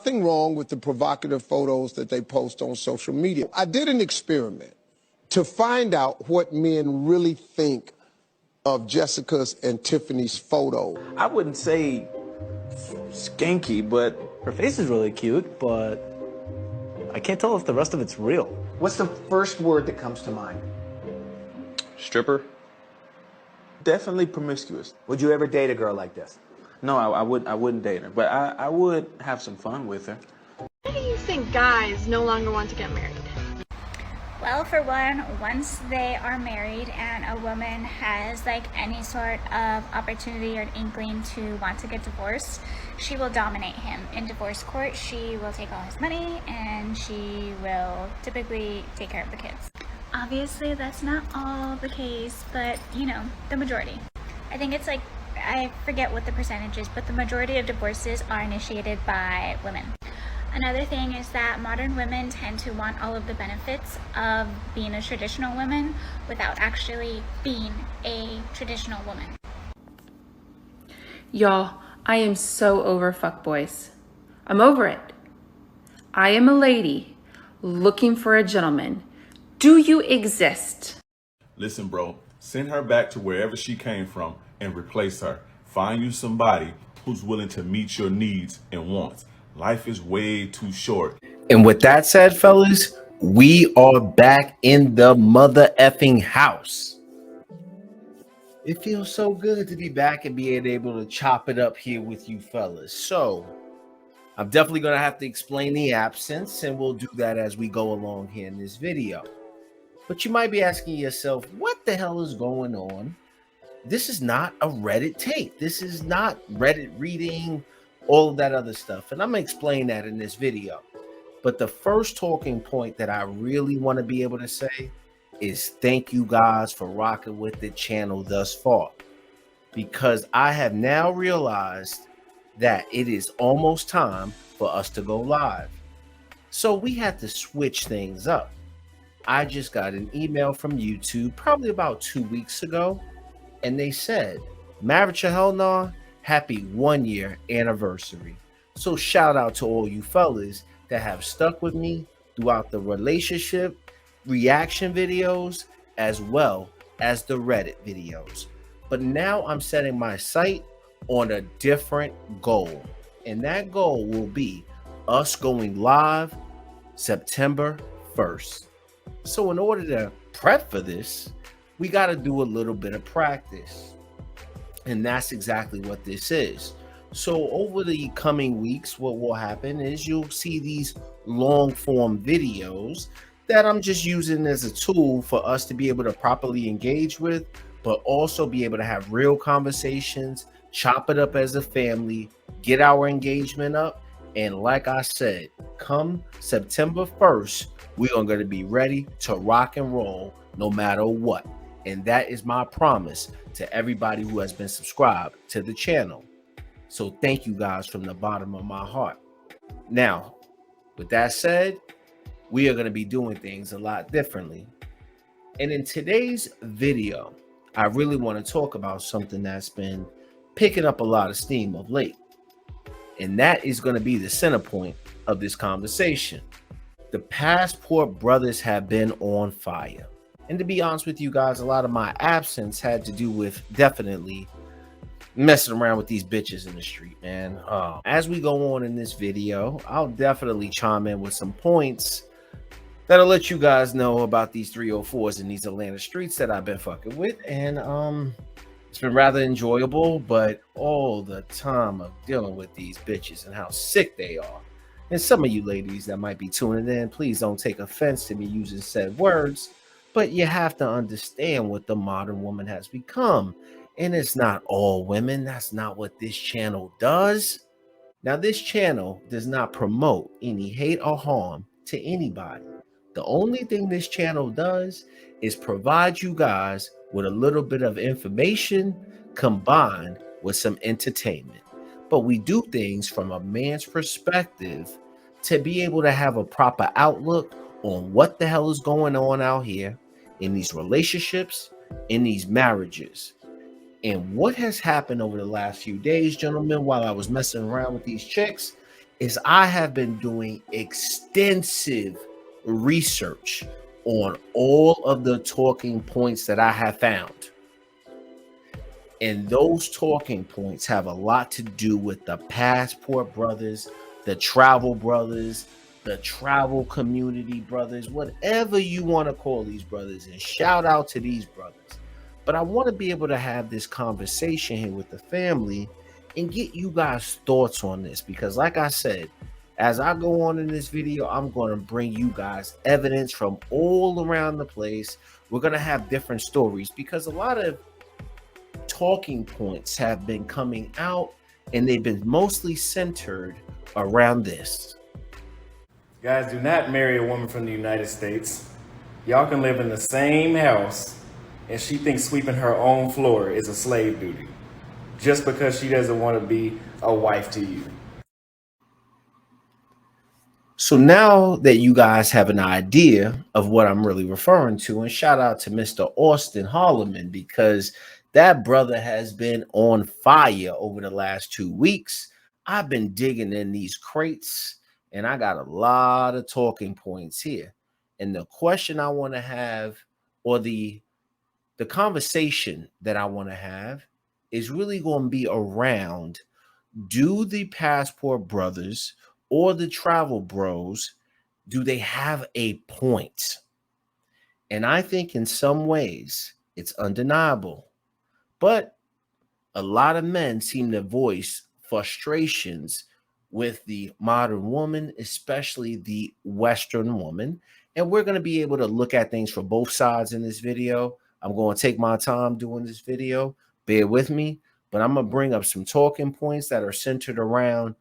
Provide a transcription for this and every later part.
nothing wrong with the provocative photos that they post on social media. I did an experiment to find out what men really think of Jessica's and Tiffany's photos. I wouldn't say skanky, but her face is really cute, but I can't tell if the rest of it's real. What's the first word that comes to mind? stripper. Definitely promiscuous. Would you ever date a girl like this? No, I wouldn't date her, but I would have some fun with her. Why do you think guys no longer want to get married? Well, for one, once they are married and a woman has like any sort of opportunity or an inkling to want to get divorced, she will dominate him. In divorce court, she will take all his money and she will typically take care of the kids. Obviously, that's not all the case, but you know, the majority. I think it's like, I forget what the percentage is, but the majority of divorces are initiated by women. Another thing is that modern women tend to want all of the benefits of being a traditional woman without actually being a traditional woman. Y'all, I am so over fuckboys. I'm over it. I am a lady looking for a gentleman. Do you exist? Listen, bro, send her back to wherever she came from and replace her. Find you somebody who's willing to meet your needs and wants. Life is way too short. And with that said, fellas, we are back in the mother effing house. It feels so good to be back and being able to chop it up here with you fellas. So I'm definitely going to have to explain the absence, and we'll do that as we go along here in this video. But you might be asking yourself, what the hell is going on? This is not a Reddit tape. This is not Reddit reading, all of that other stuff. And I'm going to explain that in this video. But the first talking point that I really want to be able to say is thank you guys for rocking with the channel thus far. Because I have now realized that it is almost time for us to go live. So we had to switch things up. I just got an email from YouTube probably about 2 weeks ago. And they said, marriageorhellnah, happy 1 year anniversary. So shout out to all you fellas that have stuck with me throughout the relationship reaction videos as well as the Reddit videos. But now I'm setting my sight on a different goal. And that goal will be us going live September 1st. So in order to prep for this, we got to do a little bit of practice. And that's exactly what this is. So over the coming weeks, what will happen is you'll see these long form videos that I'm just using as a tool for us to be able to properly engage with, but also be able to have real conversations, chop it up as a family, get our engagement up. And like I said, come September 1st, we are going to be ready to rock and roll no matter what. And that is my promise to everybody who has been subscribed to the channel. So thank you guys from the bottom of my heart. Now, with that said, we are going to be doing things a lot differently. And in today's video, I really want to talk about something that's been picking up a lot of steam of late. And that is going to be the center point of this conversation. The Passport brothers have been on fire. And to be honest with you guys, a lot of my absence had to do with definitely messing around with these bitches in the street, man. As we go on in this video, I'll definitely chime in with some points that'll let you guys know about these 304s in these Atlanta streets that I've been fucking with. And it's been rather enjoyable, but all the time of dealing with these bitches and how sick they are. And some of you ladies that might be tuning in, please don't take offense to me using said words. But you have to understand what the modern woman has become. And it's not all women. That's not what this channel does. Now, this channel does not promote any hate or harm to anybody. The only thing this channel does is provide you guys with a little bit of information combined with some entertainment. But we do things from a man's perspective to be able to have a proper outlook on what the hell is going on out here in these relationships, in these marriages. And what has happened over the last few days, gentlemen, while I was messing around with these chicks, is I have been doing extensive research on all of the talking points that I have found. And those talking points have a lot to do with the passport brothers, the travel brothers, the travel community brothers, whatever you want to call these brothers. And shout out to these brothers. But I want to be able to have this conversation here with the family and get you guys' thoughts on this. Because like I said, as I go on in this video, I'm going to bring you guys evidence from all around the place. We're going to have different stories because a lot of talking points have been coming out and they've been mostly centered around this. Guys, do not marry a woman from the United States. Y'all can live in the same house and she thinks sweeping her own floor is a slave duty just because she doesn't want to be a wife to you. So now that you guys have an idea of what I'm really referring to, and shout out to Mr. Austin Holloman, because that brother has been on fire over the last 2 weeks. I've been digging in these crates and I got a lot of talking points here. And the question I want to have, or the conversation that I want to have, is really going to be around, do the passport brothers or the travel bros, do they have a point? And I think in some ways it's undeniable, but a lot of men seem to voice frustrations with the modern woman, especially the Western woman. And we're going to be able to look at things from both sides in this video. I'm going to take my time doing this video. Bear with me, but I'm going to bring up some talking points that are centered around,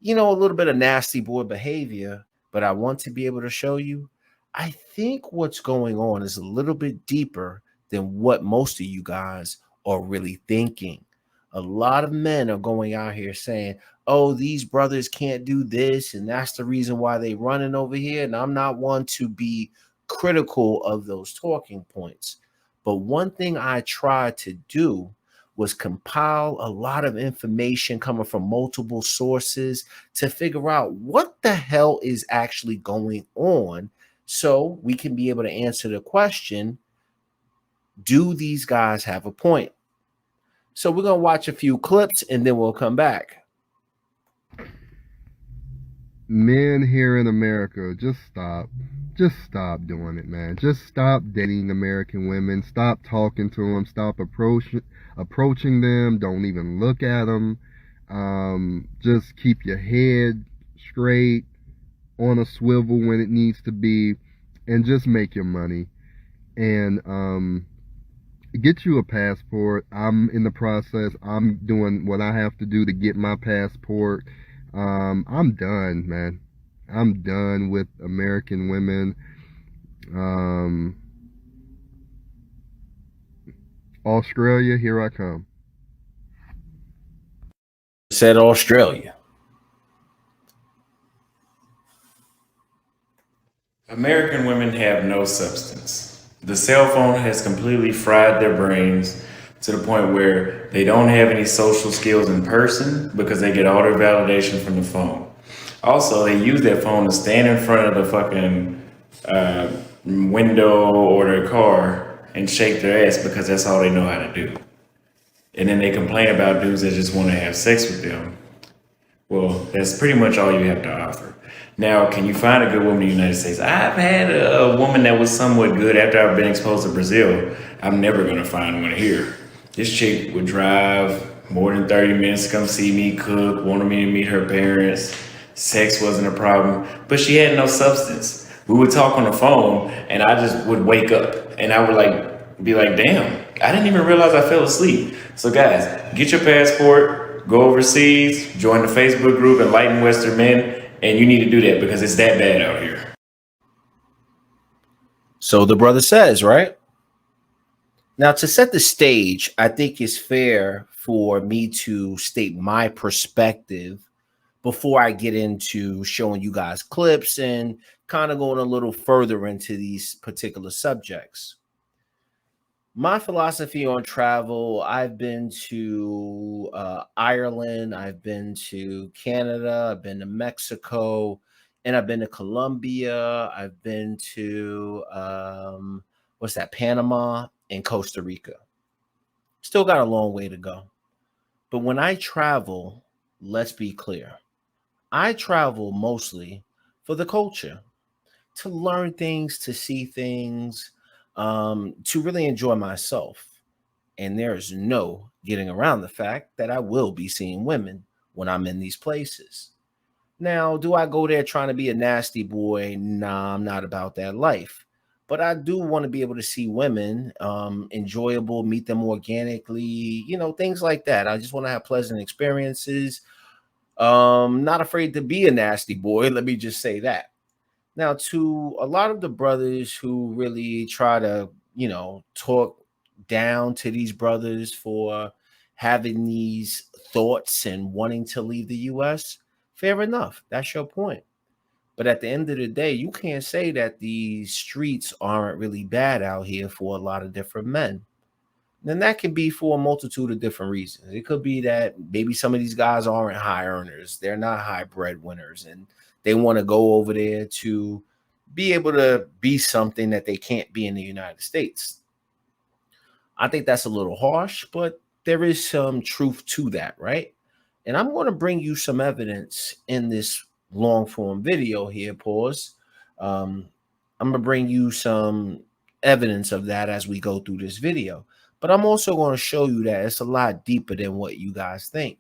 you know, a little bit of nasty boy behavior, but I want to be able to show you, I think what's going on is a little bit deeper than what most of you guys are really thinking. A lot of men are going out here saying, oh, these brothers can't do this, and that's the reason why they running over here. And I'm not one to be critical of those talking points. But one thing I tried to do was compile a lot of information coming from multiple sources to figure out what the hell is actually going on so we can be able to answer the question, do these guys have a point? So we're going to watch a few clips and then we'll come back. Men here in America, just stop. Just stop doing it, man. Just stop dating American women. Stop talking to them. Stop approaching them. Don't even look at them. Just keep your head straight, on a swivel when it needs to be, and just make your money. And get you a passport. I'm in the process. I'm doing what I have to do to get my passport. I'm done, man. I'm done with American women. Australia, here I come. Said Australia. American women have no substance. The cell phone has completely fried their brains to the point where they don't have any social skills in person because they get all their validation from the phone. Also, they use their phone to stand in front of the fucking window or their car and shake their ass because that's all they know how to do. And then they complain about dudes that just want to have sex with them. Well, that's pretty much all you have to offer. Now, can you find a good woman in the United States? I've had a woman that was somewhat good after I've been exposed to Brazil. I'm never going to find one here. This chick would drive more than 30 minutes to come see me, cook, wanted me to meet her parents. Sex wasn't a problem, but she had no substance. We would talk on the phone and I just would wake up and I would be like, damn, I didn't even realize I fell asleep. So guys, get your passport, go overseas, join the Facebook group Enlightened Western Men, and you need to do that because it's that bad out here. So the brother says, right? Now, to set the stage, I think it's fair for me to state my perspective before I get into showing you guys clips and kind of going a little further into these particular subjects. My philosophy on travel, I've been to Ireland, I've been to Canada, I've been to Mexico, and I've been to Colombia, I've been to what's that, Panama and Costa Rica. Still got a long way to go. But when I travel, let's be clear, I travel mostly for the culture, to learn things, to see things, to really enjoy myself. And there's no getting around the fact that I will be seeing women when I'm in these places. Now, do I go there trying to be a nasty boy? Nah, I'm not about that life. But I do want to be able to see women, enjoyable, meet them organically, things like that. I just want to have pleasant experiences. Not afraid to be a nasty boy. Let me just say that. Now, to a lot of the brothers who really try to, talk down to these brothers for having these thoughts and wanting to leave the US, fair enough. That's your point. But at the end of the day, you can't say that these streets aren't really bad out here for a lot of different men. And that can be for a multitude of different reasons. It could be that maybe some of these guys aren't high earners, they're not high breadwinners, and they want to go over there to be able to be something that they can't be in the United States. I think that's a little harsh, but there is some truth to that, right? And I'm going to bring you some evidence in this long form video here. Pause. I'm going to bring you some evidence of that as we go through this video. But I'm also going to show you that it's a lot deeper than what you guys think.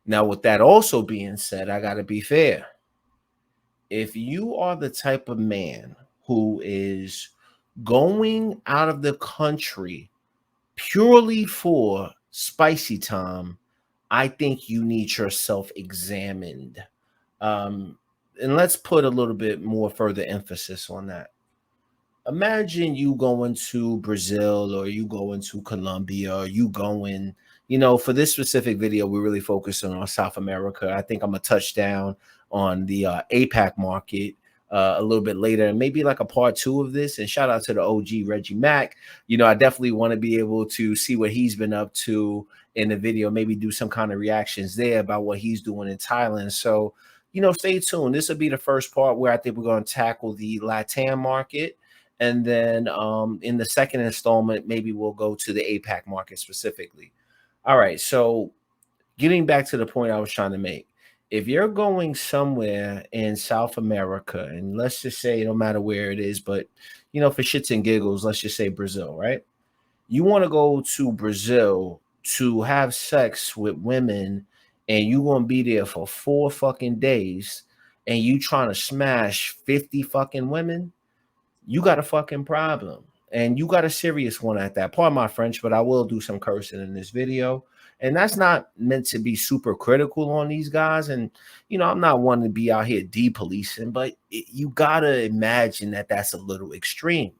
Now, with that also being said, I got to be fair. If you are the type of man who is going out of the country purely for spicy time, I think you need yourself examined. And let's put a little bit more further emphasis on that. Imagine you going to Brazil, or you going to Colombia, or you going, for this specific video, we're really focusing on South America. I think I'm going to touch down on the APAC market a little bit later, and maybe like a part 2 of this. And shout out to the OG Reggie Mack. I definitely want to be able to see what he's been up to in the video, maybe do some kind of reactions there about what he's doing in Thailand. So, stay tuned. This will be the first part where I think we're going to tackle the LATAM market. And then in the second installment, maybe we'll go to the APAC market specifically. All right. So getting back to the point I was trying to make, if you're going somewhere in South America, and let's just say, no matter where it is, but, for shits and giggles, let's just say Brazil, right? You want to go to Brazil to have sex with women, and you're going to be there for 4 fucking days, and you trying to smash 50 fucking women, you got a fucking problem. And you got a serious one at that. Pardon my French, but I will do some cursing in this video. And that's not meant to be super critical on these guys. And, I'm not wanting to be out here de-policing, but you got to imagine that that's a little extreme,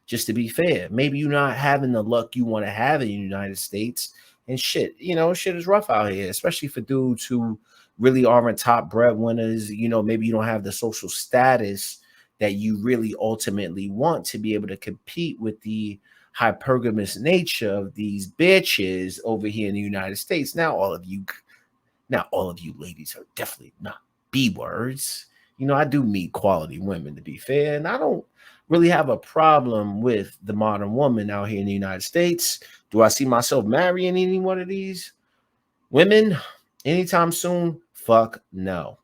just to be fair. Maybe you're not having the luck you want to have in the United States. And shit, shit is rough out here, especially for dudes who really aren't top breadwinners. Maybe you don't have the social status that you really ultimately want to be able to compete with the hypergamous nature of these bitches over here in the United States. Now, all of you ladies are definitely not B words. I do meet quality women, to be fair, and I don't really have a problem with the modern woman out here in the United States. Do I see myself marrying any one of these women anytime soon? Fuck no.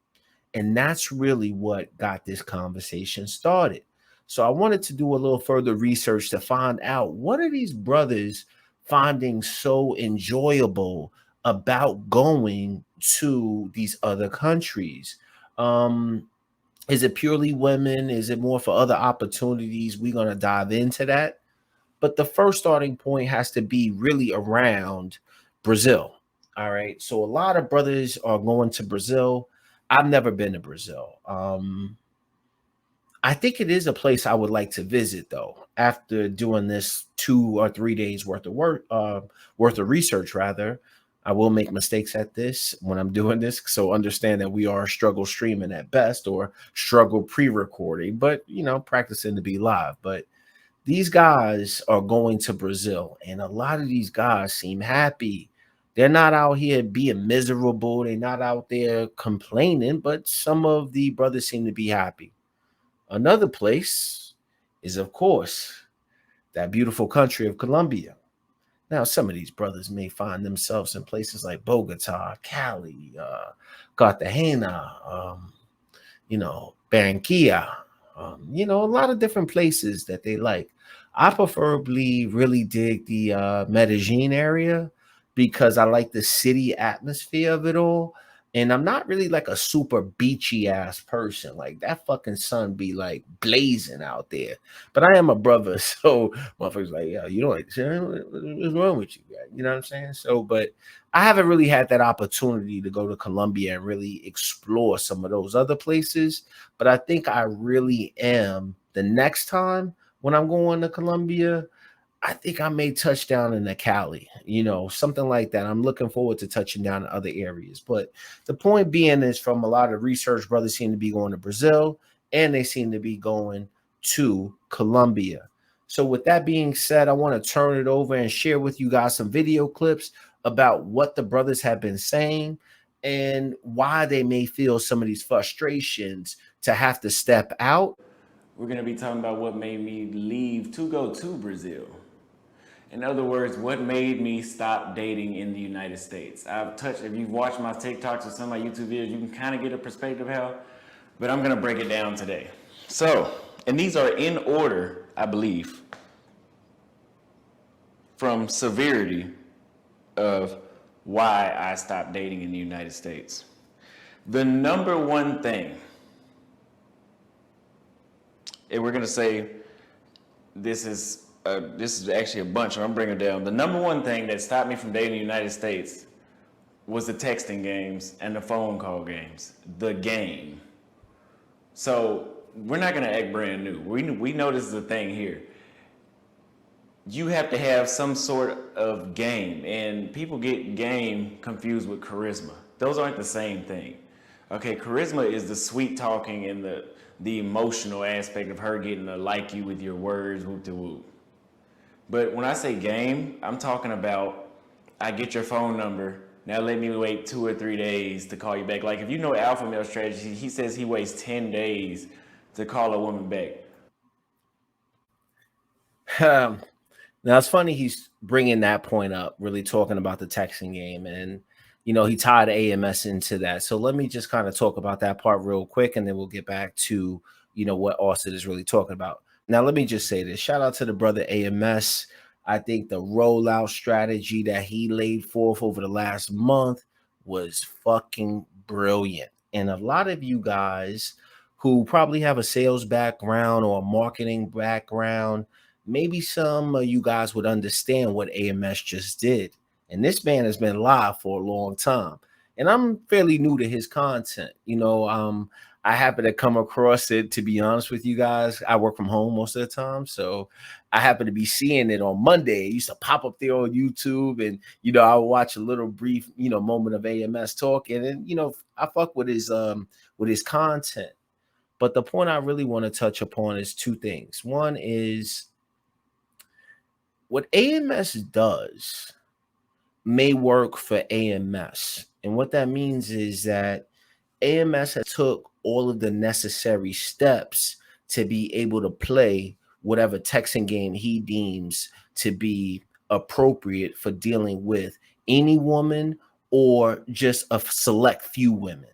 And that's really what got this conversation started. So I wanted to do a little further research to find out, what are these brothers finding so enjoyable about going to these other countries? Is it purely women? Is it more for other opportunities? We're going to dive into that. But the first starting point has to be really around Brazil. All right. So a lot of brothers are going to Brazil. I've never been to Brazil. I think it is a place I would like to visit, though, after doing this 2 or 3 days worth of work, worth of research, rather. I will make mistakes at this when I'm doing this. So understand that we are struggle streaming at best, or struggle pre-recording, but, practicing to be live. But these guys are going to Brazil, and a lot of these guys seem happy. They're not out here being miserable. They're not out there complaining, but some of the brothers seem to be happy. Another place is, of course, that beautiful country of Colombia. Now, some of these brothers may find themselves in places like Bogota, Cali, Cartagena, Barranquilla, a lot of different places that they like. I preferably really dig the Medellin area because I like the city atmosphere of it all. And I'm not really like a super beachy ass person. Like that fucking sun be like blazing out there. But I am a brother, so motherfuckers like, yeah, you don't like what's wrong with you, guys? You know what I'm saying? So, but I haven't really had that opportunity to go to Colombia and really explore some of those other places. But I think I really am the next time when I'm going to Colombia. I think I may touch down in the Cali, something like that. I'm looking forward to touching down in other areas. But the point being is from a lot of research, brothers seem to be going to Brazil and they seem to be going to Colombia. So with that being said, I want to turn it over and share with you guys some video clips about what the brothers have been saying and why they may feel some of these frustrations to have to step out. We're going to be talking about what made me leave to go to Brazil. In other words, what made me stop dating in the United States. If you've watched my TikToks or some of my YouTube videos, you can kind of get a perspective how, but I'm going to break it down today. So, and these are in order, I believe, from severity of why I stopped dating in the United States. The number one thing, and we're going to say this is actually a bunch, I'm bringing it down. The number one thing that stopped me from dating in the United States was the texting games and the phone call games. The game. So we're not going to act brand new. We know this is a thing here. You have to have some sort of game, and people get game confused with charisma. Those aren't the same thing. Okay, charisma is the sweet talking and the emotional aspect of her getting to like you with your words, whoop to whoop. But when I say game, I'm talking about I get your phone number. Now let me wait 2 or 3 days to call you back. Like if you know alpha male strategy, he says he waits 10 days to call a woman back. Now it's funny he's bringing that point up, really talking about the texting game, and he tied AMS into that. So let me just kind of talk about that part real quick, and then we'll get back to what Austin is really talking about. Now let me just say this: shout out to the brother AMS. I think the rollout strategy that he laid forth over the last month was fucking brilliant, and a lot of you guys who probably have a sales background or a marketing background, maybe some of you guys would understand what AMS just did. And this man has been live for a long time. And I'm fairly new to his content. I happen to come across it, to be honest with you guys. I work from home most of the time. So I happen to be seeing it on Monday. It used to pop up there on YouTube. And, I would watch a little brief, moment of AMS talking. And, I fuck with his content. But the point I really want to touch upon is two things. One is what AMS does may work for AMS. And what that means is that AMS has took all of the necessary steps to be able to play whatever texting game he deems to be appropriate for dealing with any woman or just a select few women.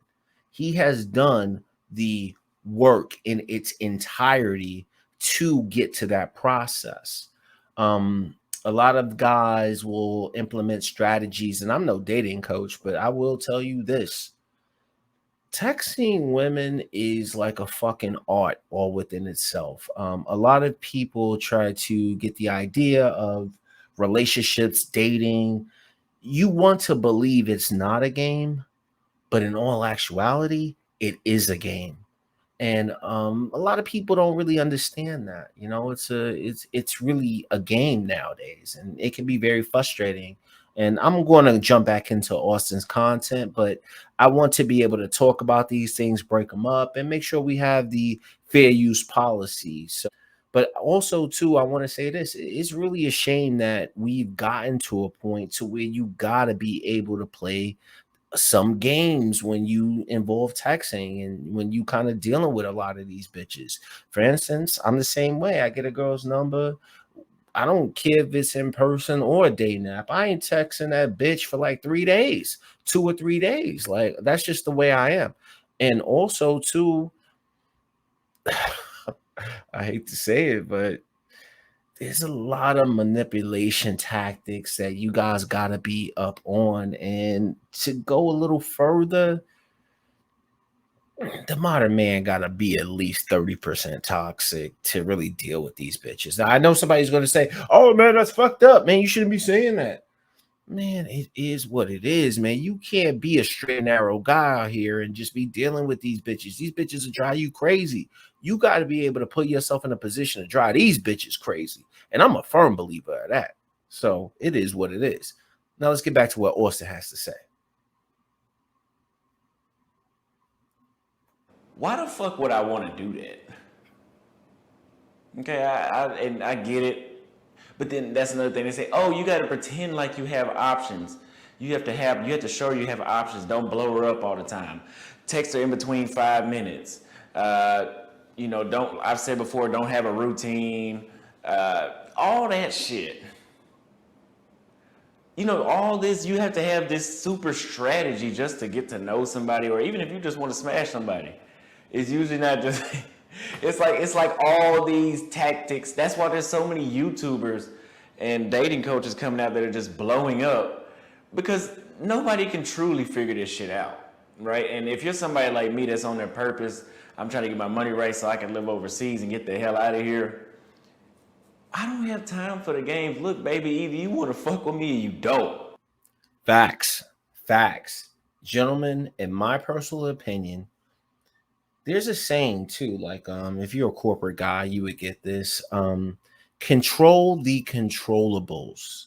He has done the work in its entirety to get to that process. A lot of guys will implement strategies, and I'm no dating coach, but I will tell you this: texting women is like a fucking art all within itself. A lot of people try to get the idea of relationships, dating. You want to believe it's not a game, but in all actuality, it is a game. And a lot of people don't really understand that. It's really a game nowadays, and it can be very frustrating. And I'm going to jump back into Austin's content, but I want to be able to talk about these things, break them up, and make sure we have the fair use policy. But also, too, I want to say this: it's really a shame that we've gotten to a point to where you gotta be able to play some games when you involve texting and when you kind of dealing with a lot of these bitches. For instance, I'm the same way. I get a girl's number. I don't care if it's in person or a dating app. I ain't texting that bitch for like 3 days, 2 or 3 days. Like, that's just the way I am. And also, too, I hate to say it, but there's a lot of manipulation tactics that you guys got to be up on. And to go a little further, the modern man got to be at least 30% toxic to really deal with these bitches. Now, I know somebody's going to say, oh, man, that's fucked up, man. You shouldn't be saying that. Man, it is what it is, man. You can't be a straight and narrow guy out here and just be dealing with these bitches. These bitches will drive you crazy. You got to be able to put yourself in a position to drive these bitches crazy. And I'm a firm believer of that. So it is what it is. Now let's get back to what Austin has to say. Why the fuck would I want to do that? Okay, I get it. But then that's another thing. They say, oh, you got to pretend like you have options. You have to show you have options. Don't blow her up all the time. Text her in between 5 minutes. I've said before, don't have a routine. All that shit. All this, you have to have this super strategy just to get to know somebody, or even if you just want to smash somebody. It's usually not just... It's like all these tactics. That's why there's so many YouTubers and dating coaches coming out that are just blowing up, because nobody can truly figure this shit out, right? And if you're somebody like me that's on their purpose, I'm trying to get my money right so I can live overseas and get the hell out of here. I don't have time for the games. Look, baby, either you want to fuck with me or you don't. Facts. Gentlemen, in my personal opinion, there's a saying too, like if you're a corporate guy, you would get this. Control the controllables.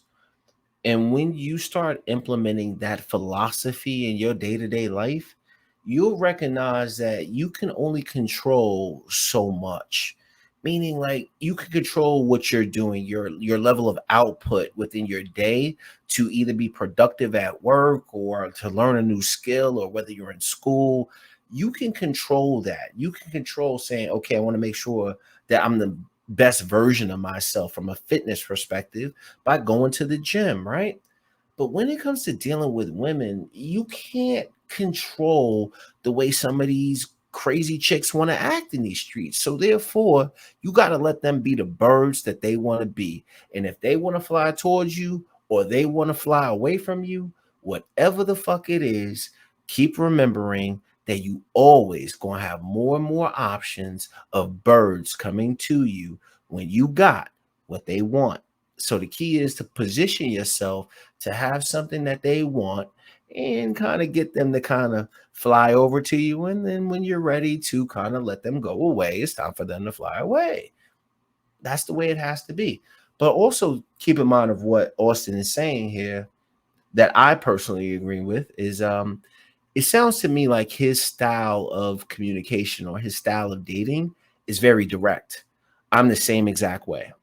And when you start implementing that philosophy in your day-to-day life, you'll recognize that you can only control so much. Meaning, like, you can control what you're doing, your level of output within your day to either be productive at work or to learn a new skill, or whether you're in school. You can control that. You can control saying, okay, I want to make sure that I'm the best version of myself from a fitness perspective by going to the gym, right? But when it comes to dealing with women, you can't control the way some of these crazy chicks want to act in these streets. So therefore, you got to let them be the birds that they want to be. And if they want to fly towards you or they want to fly away from you, whatever the fuck it is, keep remembering that you always gonna have more and more options of birds coming to you when you got what they want. So the key is to position yourself to have something that they want and kind of get them to kind of fly over to you. And then when you're ready to kind of let them go away, it's time for them to fly away. That's the way it has to be. But also keep in mind of what Austin is saying here that I personally agree with is it sounds to me like his style of communication or his style of dating is very direct. I'm the same exact way.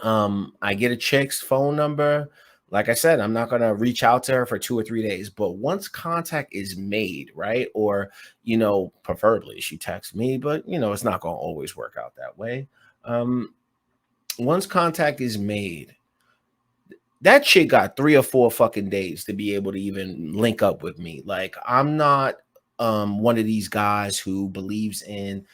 I get a chick's phone number. Like I said, I'm not going to reach out to her for 2 or 3 days, but once contact is made, right? Or, preferably she texts me, but it's not going to always work out that way. Once contact is made, that chick got 3 or 4 fucking days to be able to even link up with me. Like, I'm not one of these guys who believes in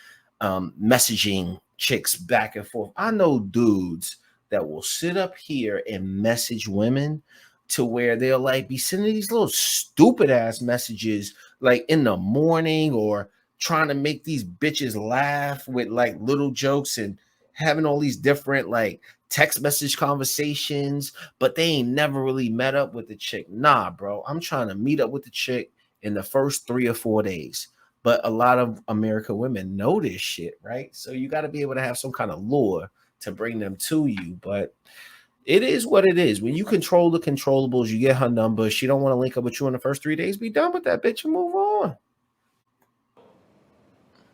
messaging chicks back and forth. I know dudes that will sit up here and message women to where they'll like be sending these little stupid ass messages like in the morning, or trying to make these bitches laugh with like little jokes and having all these different like text message conversations, but they ain't never really met up with the chick. Nah, bro, I'm trying to meet up with the chick in the first 3 or 4 days. But a lot of American women know this shit, right? So you got to be able to have some kind of lure to bring them to you. But it is what it is. When you control the controllables, you get her number. She don't want to link up with you in the first 3 days. Be done with that bitch and move on.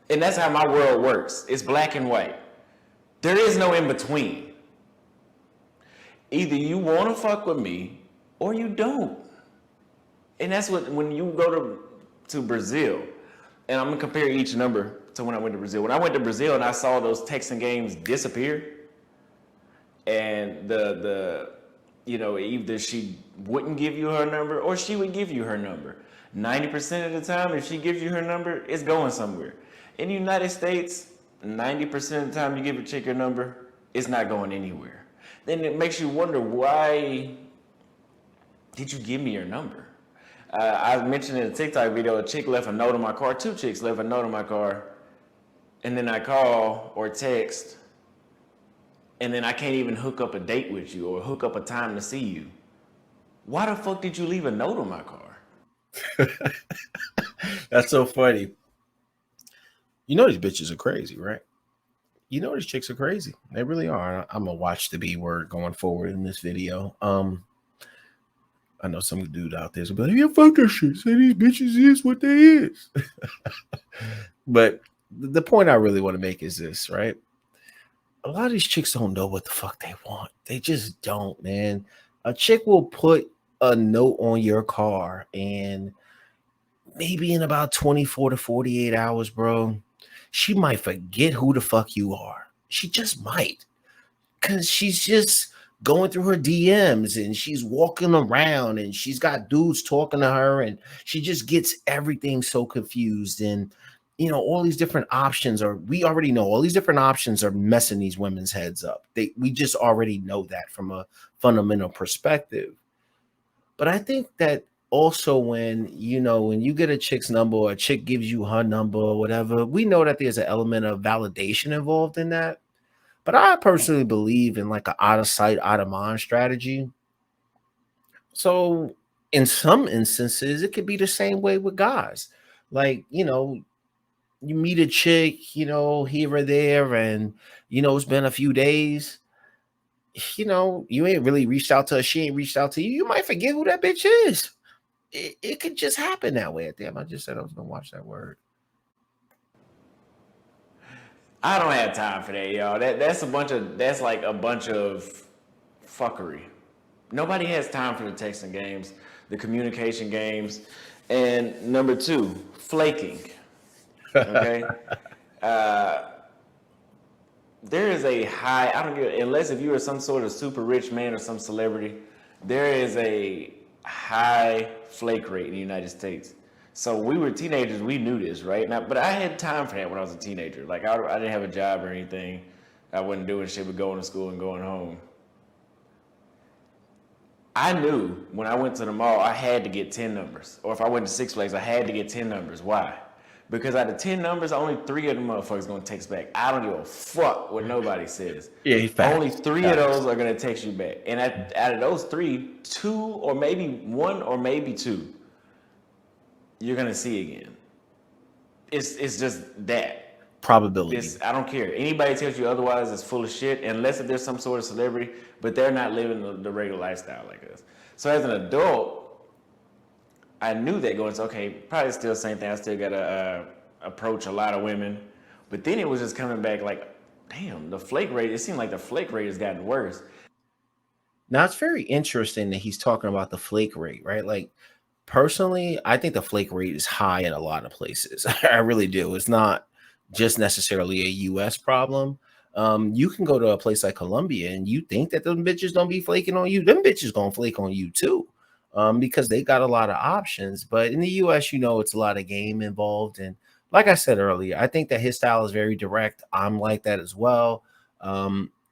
And that's how my world works. It's black and white. There is no in between. Either you want to fuck with me or you don't. And that's what, when you go to Brazil, and I'm gonna compare each number to when I went to Brazil. When I went to Brazil and I saw those texting games disappear, and the either she wouldn't give you her number or she would give you her number. 90% of the time, if she gives you her number, it's going somewhere. In the United States, 90% of the time you give a chick your number, it's not going anywhere. Then it makes you wonder, why did you give me your number? I mentioned in a TikTok video, a chick left a note in my car, 2 chicks left a note in my car, and then I call or text, and then I can't even hook up a date with you or hook up a time to see you. Why the fuck did you leave a note on my car? That's so funny. You know these bitches are crazy, right? You know these chicks are crazy. They really are. I'm gonna watch the B word going forward in this video. I know some dude out there's gonna be like, yeah, fuck that shit. Say these bitches is what they is. But the point I really want to make is this, right? A lot of these chicks don't know what the fuck they want. They just don't, man. A chick will put a note on your car, and maybe in about 24 to 48 hours, bro, she might forget who the fuck you are. She just might. Because she's just going through her DMs and she's walking around and she's got dudes talking to her and she just gets everything so confused. And, all these different options we already know all these different options are messing these women's heads up. We just already know that from a fundamental perspective. But I think that also when you get a chick's number or a chick gives you her number or whatever, we know that there's an element of validation involved in that. But I personally believe in like an out of sight, out of mind strategy. So in some instances, it could be the same way with guys. Like, you meet a chick, here or there, and, it's been a few days. You ain't really reached out to her. She ain't reached out to you. You might forget who that bitch is. It could just happen that way. Damn, I just said I was going to watch that word. I don't have time for that, y'all. That's like a bunch of fuckery. Nobody has time for the texting games, the communication games. And number 2, flaking. Okay? There is a high, I don't give, unless if you are some sort of super rich man or some celebrity, there is a high flake rate in the United States. So we were teenagers, we knew this, right? Now, but I had time for that when I was a teenager. Like, I didn't have a job or anything. I wasn't doing shit but going to school and going home. I knew when I went to the mall, I had to get 10 numbers. Or if I went to Six Flags, I had to get 10 numbers. Why? Because out of 10 numbers, only 3 of them motherfuckers going to text back. I don't give a fuck what nobody says. Yeah, only 3 of those are going to text you back. And out of those 3, 2 or maybe 1 or maybe 2, you're going to see again. It's just that. Probability. I don't care. Anybody tells you otherwise is full of shit, unless if there's some sort of celebrity, but they're not living the regular lifestyle like us. So as an adult, I knew that going, okay, probably still the same thing. I still got to approach a lot of women. But then it was just coming back like, damn, the flake rate, it seemed like the flake rate has gotten worse. Now, it's very interesting that he's talking about the flake rate, right? Like, personally, I think the flake rate is high in a lot of places. I really do. It's not just necessarily a U.S. problem. You can go to a place like Colombia and you think that them bitches don't be flaking on you. Them bitches gonna flake on you too. Because they got a lot of options. But in the US, it's a lot of game involved. And like I said earlier, I think that his style is very direct. I'm like that as well.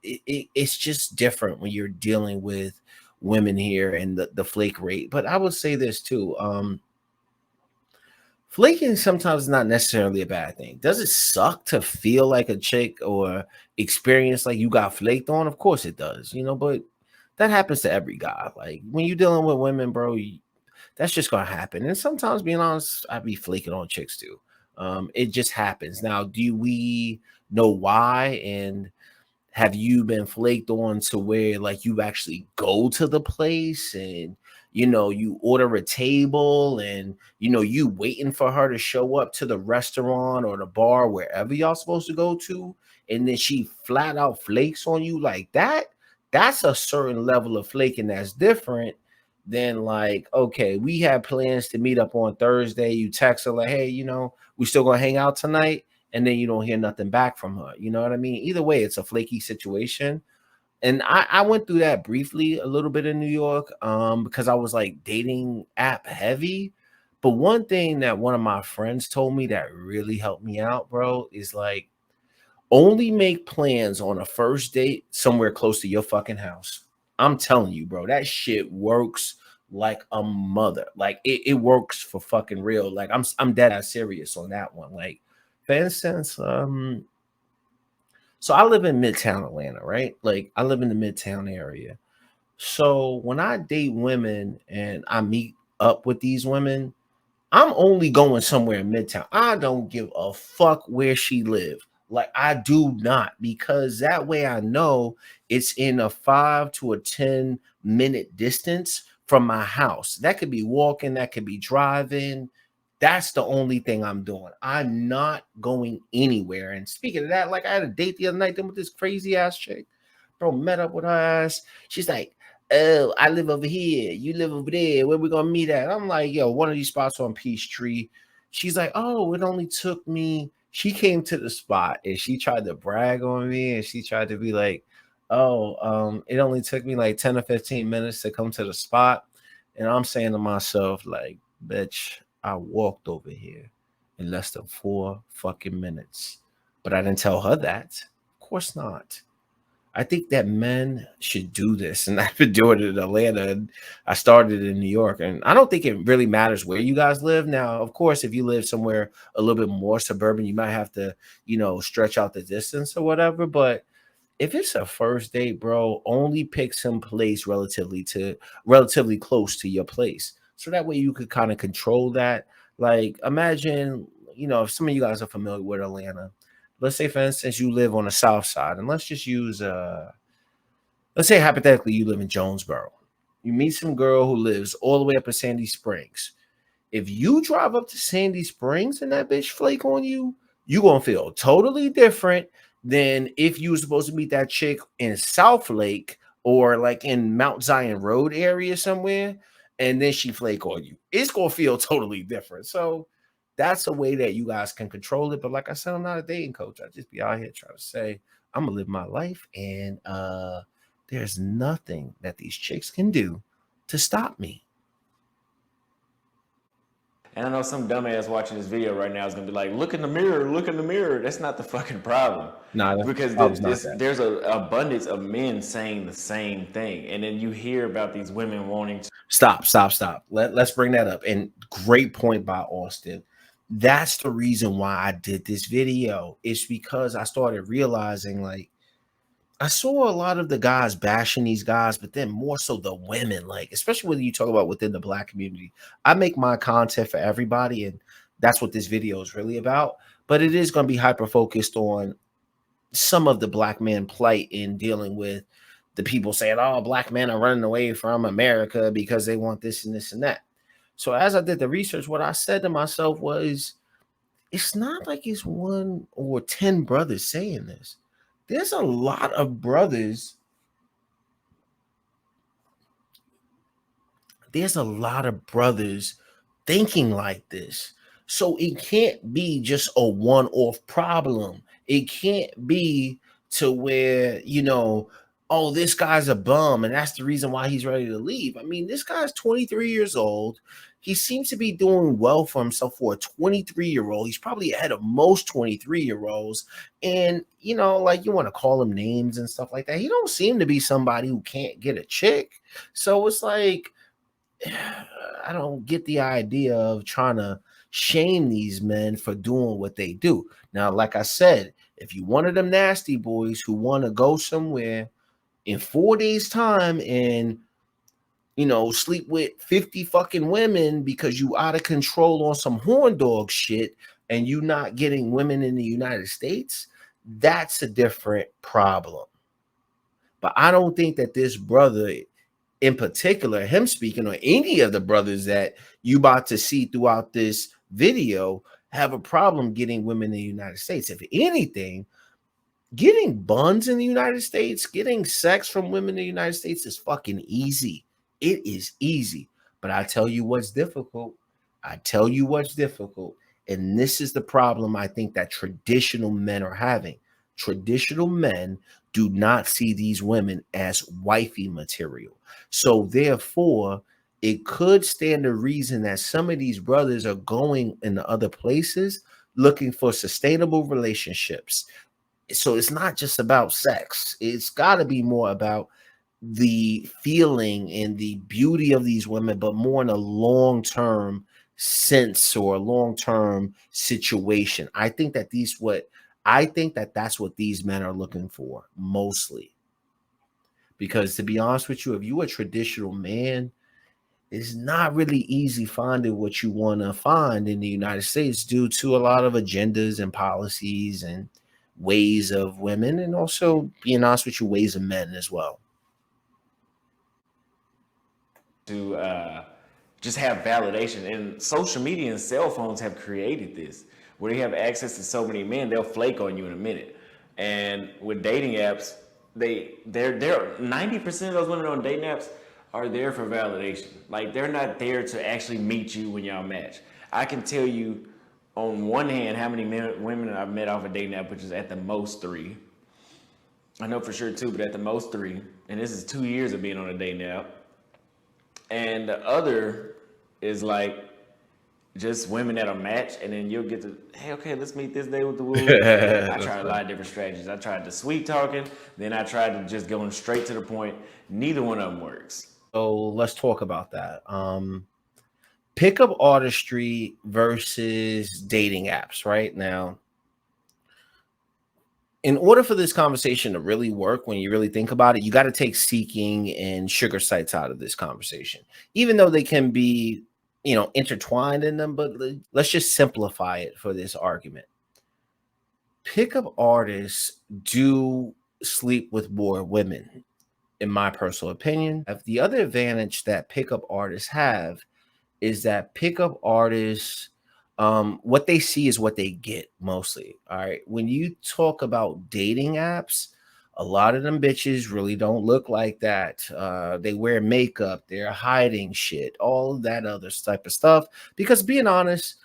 It's just different when you're dealing with women here and the flake rate. But I would say this too. Flaking sometimes is not necessarily a bad thing. Does it suck to feel like a chick or experience like you got flaked on? Of course it does, but that happens to every guy. Like when you're dealing with women, bro, that's just gonna happen. And sometimes, being honest, I be flaking on chicks too. It just happens. Now, do we know why? And have you been flaked on to where like you actually go to the place and you order a table and you waiting for her to show up to the restaurant or the bar, wherever y'all supposed to go to, and then she flat out flakes on you like that. That's a certain level of flaking that's different than like, okay, we had plans to meet up on Thursday. You text her like, hey, we still gonna hang out tonight, and then you don't hear nothing back from her. You know what I mean? Either way, it's a flaky situation. And I went through that briefly a little bit in New York, because I was like dating app heavy. But one thing that one of my friends told me that really helped me out, bro, is like, only make plans on a first date somewhere close to your fucking house. I'm telling you, bro, that shit works like a mother. Like it works for fucking real. Like I'm dead ass serious on that one. Like, for instance, so I live in Midtown Atlanta, right? Like I live in the Midtown area. So when I date women and I meet up with these women, I'm only going somewhere in Midtown. I don't give a fuck where she live. Like I do not, because that way I know it's in a 5 to 10 minute distance from my house. That could be walking, that could be driving. That's the only thing I'm doing. I'm not going anywhere. And speaking of that, like I had a date the other night then with this crazy ass chick. Bro, met up with her ass. She's like, oh, I live over here. You live over there. Where we gonna meet at? I'm like, yo, one of these spots on Peachtree. She's like, oh, it only took me. She came to the spot and she tried to brag on me and she tried to be like, oh, it only took me like 10 or 15 minutes to come to the spot. And I'm saying to myself, like, bitch, I walked over here in less than 4 fucking minutes. But I didn't tell her that. Of course not. I think that men should do this, and I've been doing it in Atlanta, and I started in New York, and I don't think it really matters where you guys live. Now, of course, if you live somewhere a little bit more suburban, you might have to, stretch out the distance or whatever. But if it's a first date, bro, only pick some place relatively close to your place, so that way you could kind of control that. Like, imagine, if some of you guys are familiar with Atlanta. Let's say, for instance, you live on the south side, and let's just use let's say hypothetically you live in Jonesboro. You meet some girl who lives all the way up in Sandy Springs. If you drive up to Sandy Springs and that bitch flake on you, you gonna feel totally different than if you were supposed to meet that chick in South Lake or like in Mount Zion Road area somewhere, and then she flake on you. It's gonna feel totally different. So that's a way that you guys can control it. But like I said, I'm not a dating coach. I just be out here trying to say I'm gonna live my life, and there's nothing that these chicks can do to stop me. And I know some dumbass watching this video right now is gonna be like, "Look in the mirror, look in the mirror." That's not the fucking problem. Nah, Because I was not that. there's an abundance of men saying the same thing, and then you hear about these women wanting to. Stop. Let's bring that up. And great point by Austin. That's the reason why I did this video. It's because I started realizing, like, I saw a lot of the guys bashing these guys, but then more so the women, like, especially when you talk about within the Black community. I make my content for everybody, and that's what this video is really about. But it is going to be hyper focused on some of the Black men plight in dealing with the people saying, oh, Black men are running away from America because they want this and this and that. So as I did the research, what I said to myself was, it's not like it's 1 or 10 brothers saying this. There's a lot of brothers. There's a lot of brothers thinking like this. So it can't be just a one-off problem. It can't be to where, oh, this guy's a bum and that's the reason why he's ready to leave. I mean, this guy's 23 years old. He seems to be doing well for himself for a 23-year-old. He's probably ahead of most 23-year-olds. And, like, you want to call him names and stuff like that. He don't seem to be somebody who can't get a chick. So it's like, I don't get the idea of trying to shame these men for doing what they do. Now, like I said, if you one of them nasty boys who want to go somewhere in 4 days' time and, sleep with 50 fucking women because you out of control on some horn dog shit and you not getting women in the United States, that's a different problem. But I don't think that this brother in particular, him speaking, or any of the brothers that you about to see throughout this video, have a problem getting women in the United States. If anything, getting buns in the United States, getting sex from women in the United States is fucking easy. It is easy. But I tell you what's difficult. I tell you what's difficult. And this is the problem I think that traditional men are having. Traditional men do not see these women as wifey material. So therefore, it could stand to reason that some of these brothers are going into other places looking for sustainable relationships. So it's not just about sex. It's got to be more about the feeling and the beauty of these women, but more in a long-term sense or a long-term situation. I think that that's what these men are looking for mostly. Because to be honest with you, if you're a traditional man, it's not really easy finding what you want to find in the United States due to a lot of agendas and policies and ways of women, and also, being honest with you, ways of men as well. To just have validation. And social media and cell phones have created this, where they have access to so many men, they'll flake on you in a minute. And with dating apps, they're 90% of those women on dating apps are there for validation. Like, they're not there to actually meet you when y'all match. I can tell you on one hand how many women I've met off a dating app, which is at the most 3. I know for sure 2, but at the most 3. And this is 2 years of being on a dating app. And the other is like just women that'll match, and then you'll get to, hey, okay, let's meet this day with the woo. I tried a lot of different strategies. I tried the sweet talking, then I tried to just going straight to the point. Neither one of them works. So let's talk about that. Pickup artistry versus dating apps. Right now, in order for this conversation to really work, when you really think about it, you got to take seeking and sugar sites out of this conversation, even though they can be, intertwined in them. But let's just simplify it for this argument. Pickup artists do sleep with more women, in my personal opinion. The other advantage that pickup artists have is that pickup artists, what they see is what they get mostly. All right. When you talk about dating apps, a lot of them bitches really don't look like that. They wear makeup, they're hiding shit, all of that other type of stuff. Because being honest,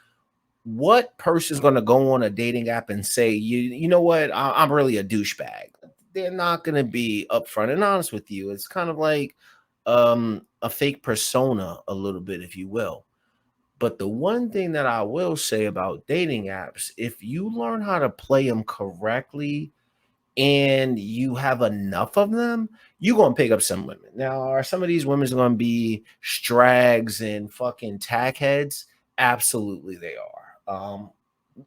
what person's going to go on a dating app and say, you know what, I'm really a douchebag? They're not going to be upfront and honest with you. It's kind of like a fake persona, a little bit, if you will. But the one thing that I will say about dating apps, if you learn how to play them correctly and you have enough of them, you're going to pick up some women. Now, are some of these women going to be strags and fucking tackheads? Absolutely they are.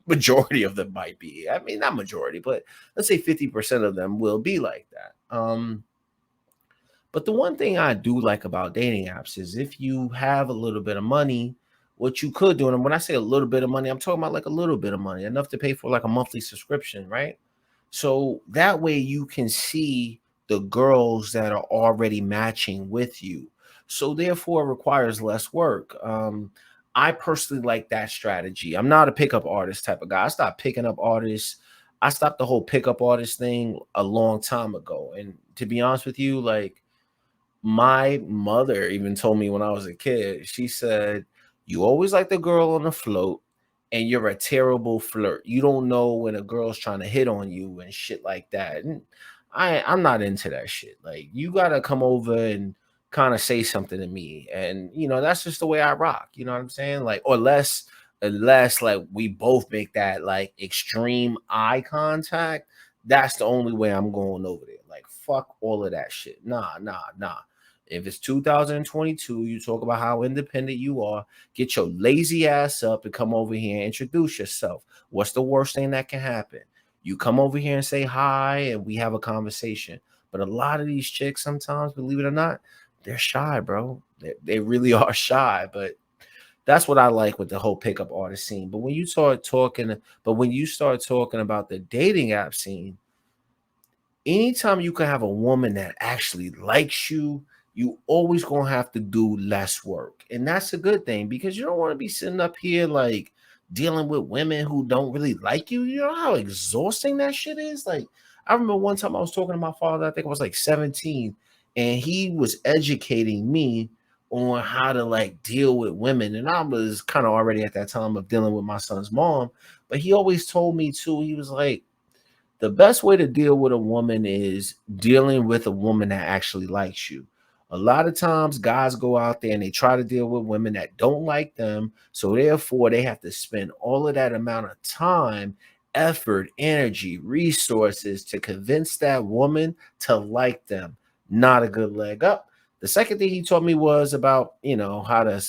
Majority of them might be. I mean, not majority, but let's say 50% of them will be like that. But the one thing I do like about dating apps is if you have a little bit of money, what you could do, and when I say a little bit of money, I'm talking about like a little bit of money, enough to pay for like a monthly subscription, right? So that way you can see the girls that are already matching with you. So therefore it requires less work. I personally like that strategy. I'm not a pickup artist type of guy. I stopped picking up artists. I stopped the whole pickup artist thing a long time ago. And to be honest with you, like, my mother even told me when I was a kid, she said, you always like the girl on the float and you're a terrible flirt. You don't know when a girl's trying to hit on you and shit like that. And I'm not into that shit. Like, you got to come over and kind of say something to me. And, that's just the way I rock. You know what I'm saying? Like, or unless like we both make that like extreme eye contact, that's the only way I'm going over there. Like, fuck all of that shit. Nah. If it's 2022, you talk about how independent you are, get your lazy ass up and come over here and introduce yourself. What's the worst thing that can happen? You come over here and say hi and we have a conversation. But a lot of these chicks sometimes, believe it or not, they're shy, bro. They really are shy. But that's what I like with the whole pickup artist scene. But when you start talking about the dating app scene, anytime you can have a woman that actually likes you, you always gonna have to do less work. And that's a good thing because you don't want to be sitting up here like dealing with women who don't really like you. You know how exhausting that shit is? Like, I remember one time I was talking to my father, I think I was like 17, and he was educating me on how to like deal with women. And I was kind of already at that time of dealing with my son's mom, but he always told me too, he was like, the best way to deal with a woman is dealing with a woman that actually likes you. A lot of times, guys go out there and they try to deal with women that don't like them. So, therefore, they have to spend all of that amount of time, effort, energy, resources to convince that woman to like them. Not a good leg up. The second thing he taught me was about, how to,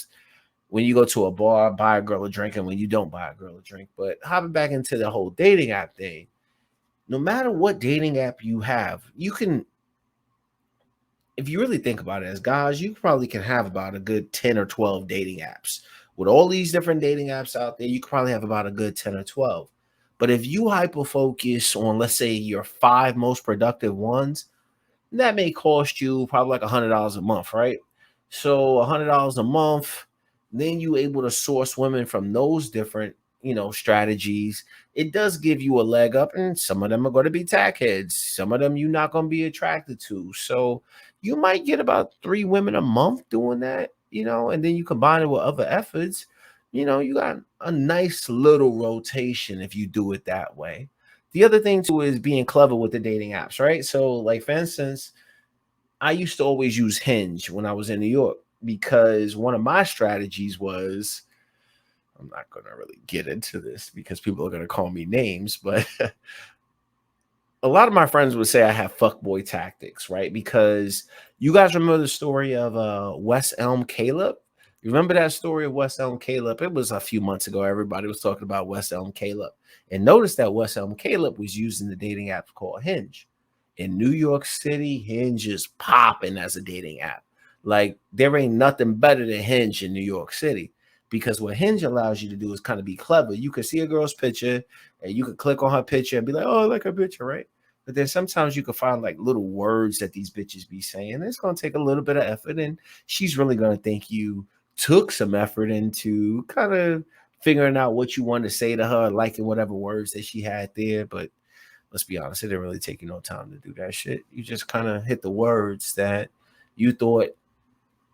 when you go to a bar, buy a girl a drink, and when you don't buy a girl a drink. But hopping back into the whole dating app thing, no matter what dating app you have, you can, if you really think about it as guys, you probably can have about a good 10 or 12 dating apps. With all these different dating apps out there, you could probably have about a good 10 or 12. But if you hyper focus on, let's say, your 5 most productive ones, that may cost you probably like $100 a month, right? So $100 a month, then you able to source women from those different, strategies. It does give you a leg up, and some of them are going to be tackheads. Some of them you're not going to be attracted to. So you might get about 3 women a month doing that, and then you combine it with other efforts. You got a nice little rotation if you do it that way. The other thing too is being clever with the dating apps, right? So, like for instance, I used to always use Hinge when I was in New York because one of my strategies was, I'm not going to really get into this because people are going to call me names, but a lot of my friends would say I have fuckboy tactics, right? Because you guys remember the story of West Elm Caleb? You remember that story of West Elm Caleb? It was a few months ago. Everybody was talking about West Elm Caleb. And notice that West Elm Caleb was using the dating app called Hinge. In New York City, Hinge is popping as a dating app. Like, there ain't nothing better than Hinge in New York City. Because what Hinge allows you to do is kind of be clever. You can see a girl's picture and you can click on her picture and be like, oh, I like her picture, right? But then sometimes you can find like little words that these bitches be saying. It's going to take a little bit of effort, and she's really going to think you took some effort into kind of figuring out what you want to say to her, liking whatever words that she had there. But let's be honest, it didn't really take you no time to do that shit. You just kind of hit the words that you thought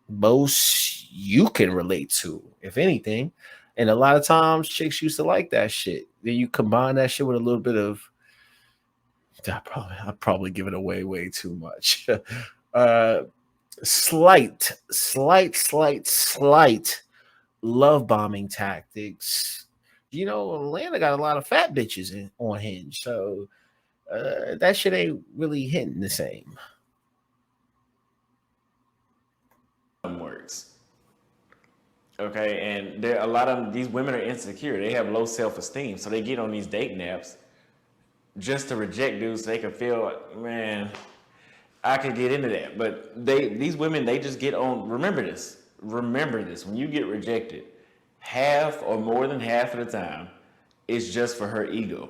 most you can relate to, if anything. And a lot of times chicks used to like that shit. Then you combine that shit with a little bit of, I'll probably give it away way too much. Slight love bombing tactics. Atlanta got a lot of fat bitches on Hinge, so that shit ain't really hitting the same. Words. Okay, and a lot of these women are insecure. They have low self-esteem, so they get on these dating apps just to reject dudes so they can feel, man, I could get into that. But these women, they just get on. Remember this. When you get rejected, half or more than half of the time, it's just for her ego.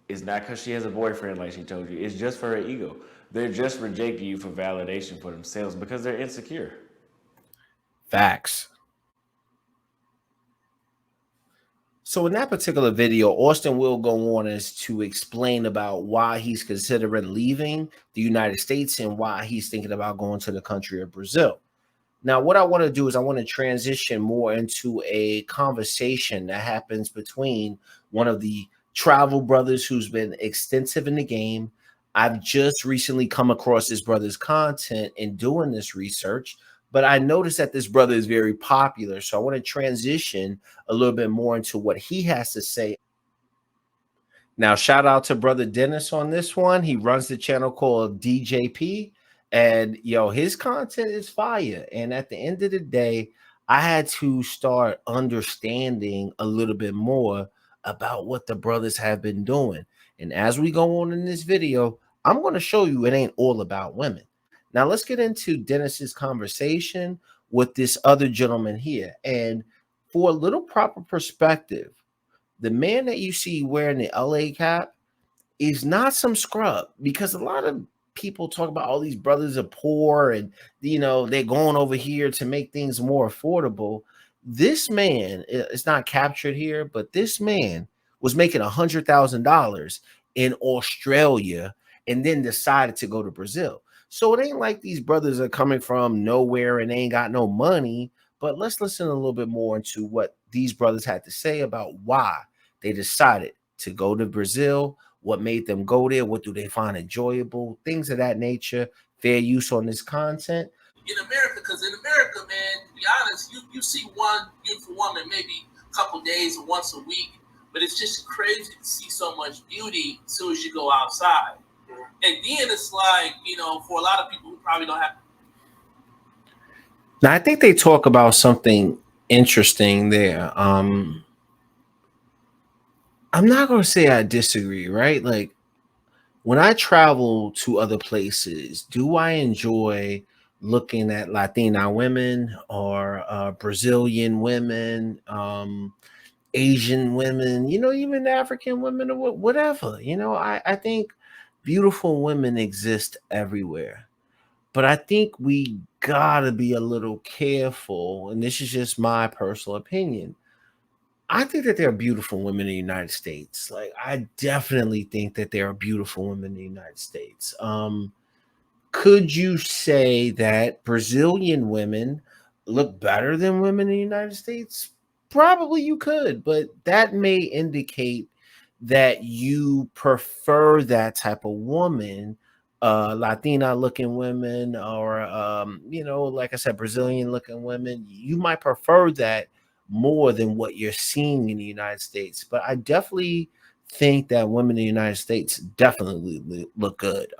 It's not because she has a boyfriend like she told you. It's just for her ego. They're just rejecting you for validation for themselves because they're insecure. Facts. So in that particular video, Austin will go on as to explain about why he's considering leaving the United States and why he's thinking about going to the country of Brazil. Now, what I want to do is I want to transition more into a conversation that happens between one of the travel brothers who's been extensive in the game. I've just recently come across this brother's content in doing this research, but I noticed that this brother is very popular. So I want to transition a little bit more into what he has to say. Now, shout out to brother Dennis on this one. He runs the channel called DJP, and his content is fire. And at the end of the day, I had to start understanding a little bit more about what the brothers have been doing. And as we go on in this video, I'm going to show you it ain't all about women. Now, let's get into Dennis's conversation with this other gentleman here. And for a little proper perspective, the man that you see wearing the LA cap is not some scrub, because a lot of people talk about all these brothers are poor and they're going over here to make things more affordable. This man, it's not captured here, but this man was making $100,000 in Australia and then decided to go to Brazil. So it ain't like these brothers are coming from nowhere and they ain't got no money. But let's listen a little bit more into what these brothers had to say about why they decided to go to Brazil, what made them go there, what do they find enjoyable, things of that nature, fair use on this content. In America, because in America, man, to be honest, you see one beautiful woman maybe a couple days or once a week, but it's just crazy to see so much beauty as soon as you go outside. And then it's like, for a lot of people who probably don't have. Now, I think they talk about something interesting there. I'm not going to say I disagree, right? Like, when I travel to other places, do I enjoy looking at Latina women or Brazilian women, Asian women, even African women or whatever? I think beautiful women exist everywhere. But I think we gotta be a little careful, and this is just my personal opinion. I think that there are beautiful women in the United States. Like, I definitely think that there are beautiful women in the United States. Could you say that Brazilian women look better than women in the United States? Probably you could, but that may indicate that you prefer that type of woman, Latina looking women, or like I said, Brazilian looking women. You might prefer that more than what you're seeing in the United States. But I definitely think that women in the United States definitely look good.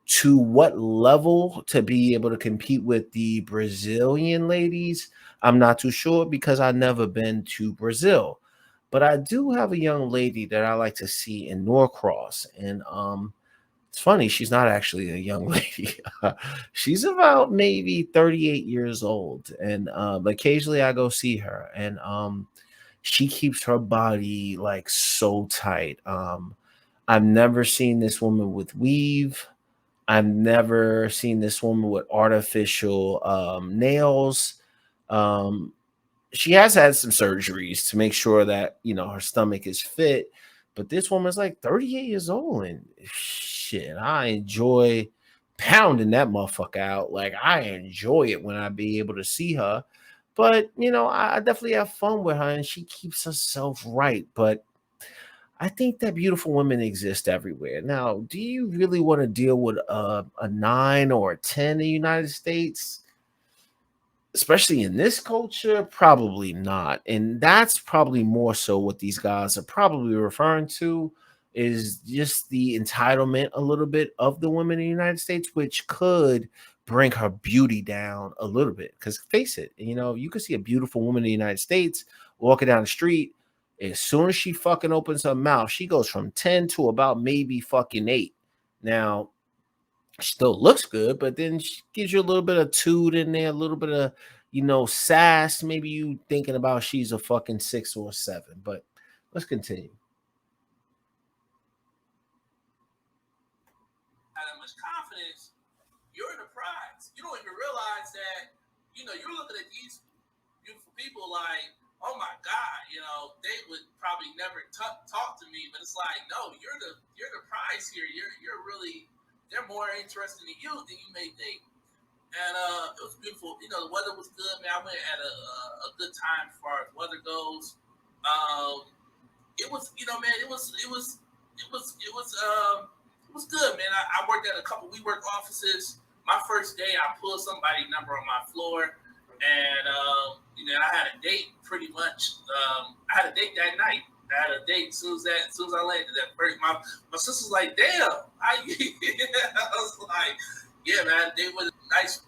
To what level to be able to compete with the Brazilian ladies, I'm not too sure because I've never been to Brazil. But I do have a young lady that I like to see in Norcross. And it's funny, she's not actually a young lady. She's about maybe 38 years old. And occasionally I go see her. And she keeps her body like so tight. I've never seen this woman with weave. I've never seen this woman with artificial nails. Um, she has had some surgeries to make sure that her stomach is fit. But this woman's like 38 years old, and shit, I enjoy pounding that motherfucker out. Like, I enjoy it when I be able to see her. But I definitely have fun with her, and she keeps herself right. But I think that beautiful women exist everywhere. Now, do you really want to deal with a 9 or a 10 in the United States? Especially in this culture? Probably not. And that's probably more so what these guys are probably referring to, is just the entitlement a little bit of the women in the United States, which could bring her beauty down a little bit. Because face it, you could see a beautiful woman in the United States walking down the street. As soon as she fucking opens her mouth, she goes from 10 to about maybe fucking 8. Now, she still looks good, but then she gives you a little bit of toot in there, a little bit of, sass. Maybe you thinking about she's a fucking 6 or a 7. But let's continue. That much confidence, you're in the prize. You don't even realize that, you're looking at these beautiful people like, oh my God, they would probably never talk to me, but it's like, no, you're the prize here. You're really, they're more interested in you than you may think. And it was beautiful. The weather was good, man. I went at a good time as far as weather goes. It was, man, it was good, man. I worked at a couple WeWork offices. My first day, I pulled somebody's number on my floor. And, I had a date pretty much. I had a date that night. I had a date as soon as I landed. My sister's like, damn. I was like, yeah, man. They was a nice,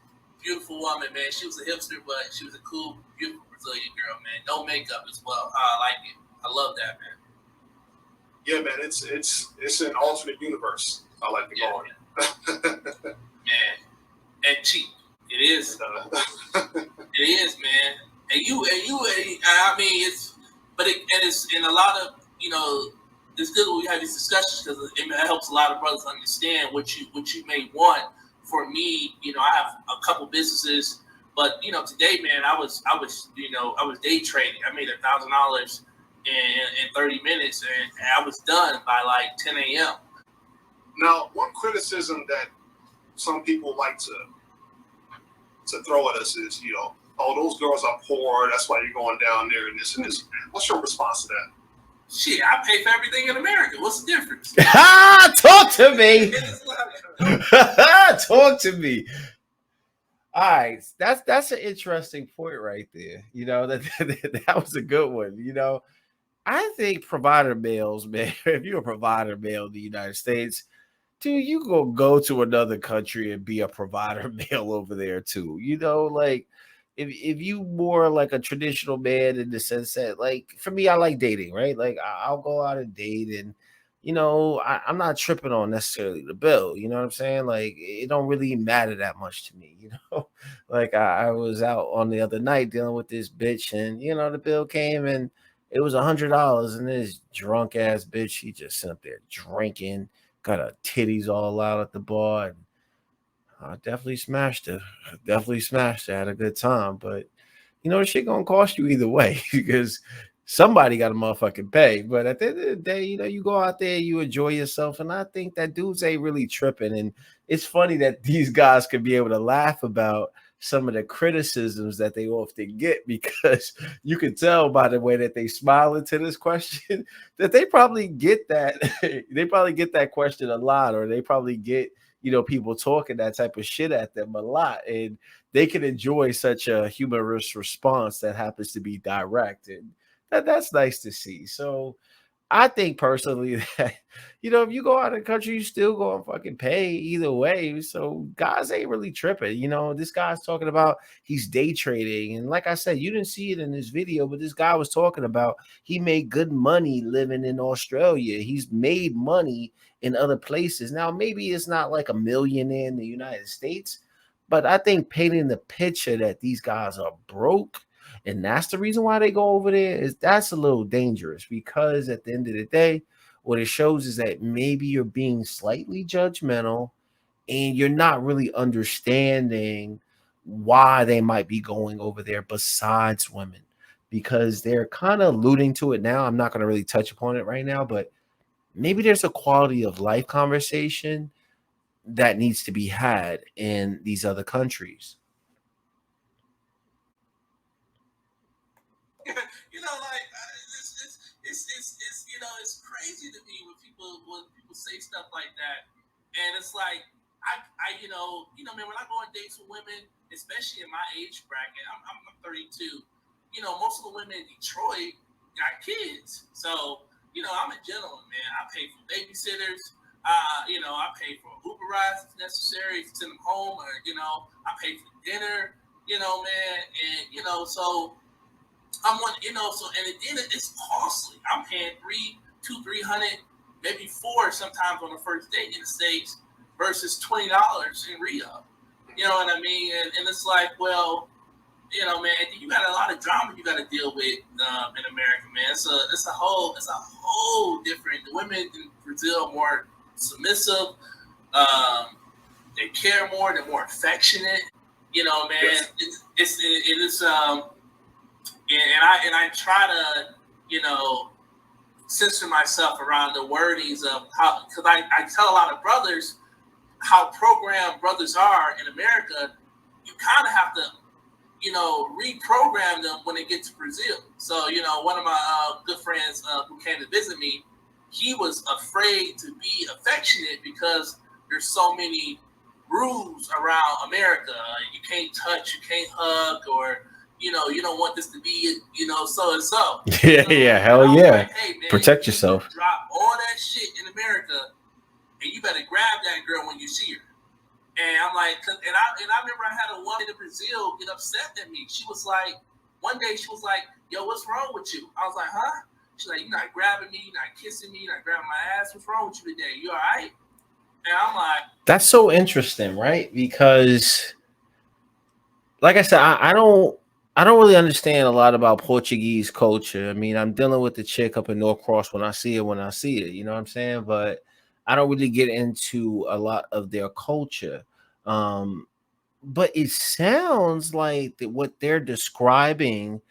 beautiful woman, man. She was a hipster, but she was a cool, beautiful Brazilian girl, man. No makeup as well. I like it. I love that, man. Yeah, man. It's an alternate universe. I like to call it. Man, and cheap. It is. It is, man. And I mean, it's, and a lot of, it's good when we have these discussions because it helps a lot of brothers understand what you may want. For me, I have a couple businesses, but today, man, I was day trading. I made $1,000 in 30 minutes, and I was done by like 10 a.m. Now, one criticism that some people like to throw at us is, oh, those girls are poor. That's why you're going down there and this and this. What's your response to that? Shit, I pay for everything in America. What's the difference? Talk to me. Talk to me. All right, that's an interesting point right there. That was a good one. I think provider males, man. If you're a provider male in the United States, dude, you gonna go to another country and be a provider male over there too. Like if you more like a traditional man in the sense that, like, for me, I like dating, right? Like I'll go out and date, and I'm not tripping on necessarily the bill. You know what I'm saying? Like it don't really matter that much to me. Like I was out on the other night dealing with this bitch, and the bill came and it was $100, and this drunk ass bitch, she just sat up there drinking, got her titties all out at the bar. And I definitely smashed her. Had a good time. But the shit gonna cost you either way because somebody got to motherfucking pay. But at the end of the day, you go out there, you enjoy yourself. And I think that dudes ain't really tripping. And it's funny that these guys could be able to laugh about some of the criticisms that they often get, because you can tell by the way that they smile into this question that they probably get that. They probably get that question a lot, or they probably get, people talking that type of shit at them a lot. And they can enjoy such a humorous response that happens to be direct. And that's nice to see. So I think personally that, if you go out of the country, you still go and fucking pay either way. So guys ain't really tripping. This guy's talking about he's day trading. And like I said, you didn't see it in this video, but this guy was talking about he made good money living in Australia. He's made money in other places. Now, maybe it's not like a millionaire in the United States, but I think painting the picture that these guys are broke and that's the reason why they go over there, is that's a little dangerous, because at the end of the day, what it shows is that maybe you're being slightly judgmental and you're not really understanding why they might be going over there besides women, because they're kind of alluding to it now. I'm not going to really touch upon it right now, but maybe there's a quality of life conversation that needs to be had in these other countries. It's crazy to me when people say stuff like that, and it's like man, when I go on dates with women, especially in my age bracket, I'm 32. Most of the women in Detroit got kids, so I'm a gentleman, man. I pay for babysitters. I pay for Uber rides if necessary to send them home, or I pay for dinner. Man, and so. I'm one, so, and at the end, it's costly. I'm paying $300, maybe $400 sometimes on the first date in the States versus $20 in Rio. You know what I mean? And it's like, well, man, you got a lot of drama you got to deal with in America, man. It's a whole different. The women in Brazil are more submissive. They care more. They're more affectionate. Man, yes. And I try to, censor myself around the wordings of how, because I tell a lot of brothers how programmed brothers are in America. You kind of have to, reprogram them when they get to Brazil. So, one of my good friends who came to visit me, he was afraid to be affectionate because there's so many rules around America. You can't touch, you can't hug, or you don't want this to be, so and so. Yeah, hell yeah. Like, hey, man, protect yourself. Drop all that shit in America, and you better grab that girl when you see her. And I'm like, and I remember I had a woman in Brazil get upset at me. She was like, one day she was like, "Yo, what's wrong with you?" I was like, "Huh?" She's like, "You're not grabbing me, you're not kissing me, you're not grabbing my ass. What's wrong with you today? You all right?" And I'm like, that's so interesting, right? Because, like I said, I don't I don't really understand a lot about Portuguese culture. I mean, I'm dealing with the chick up in North Cross when I see it, you know what I'm saying? But I don't really get into a lot of their culture. Um, but it sounds like that what they're describing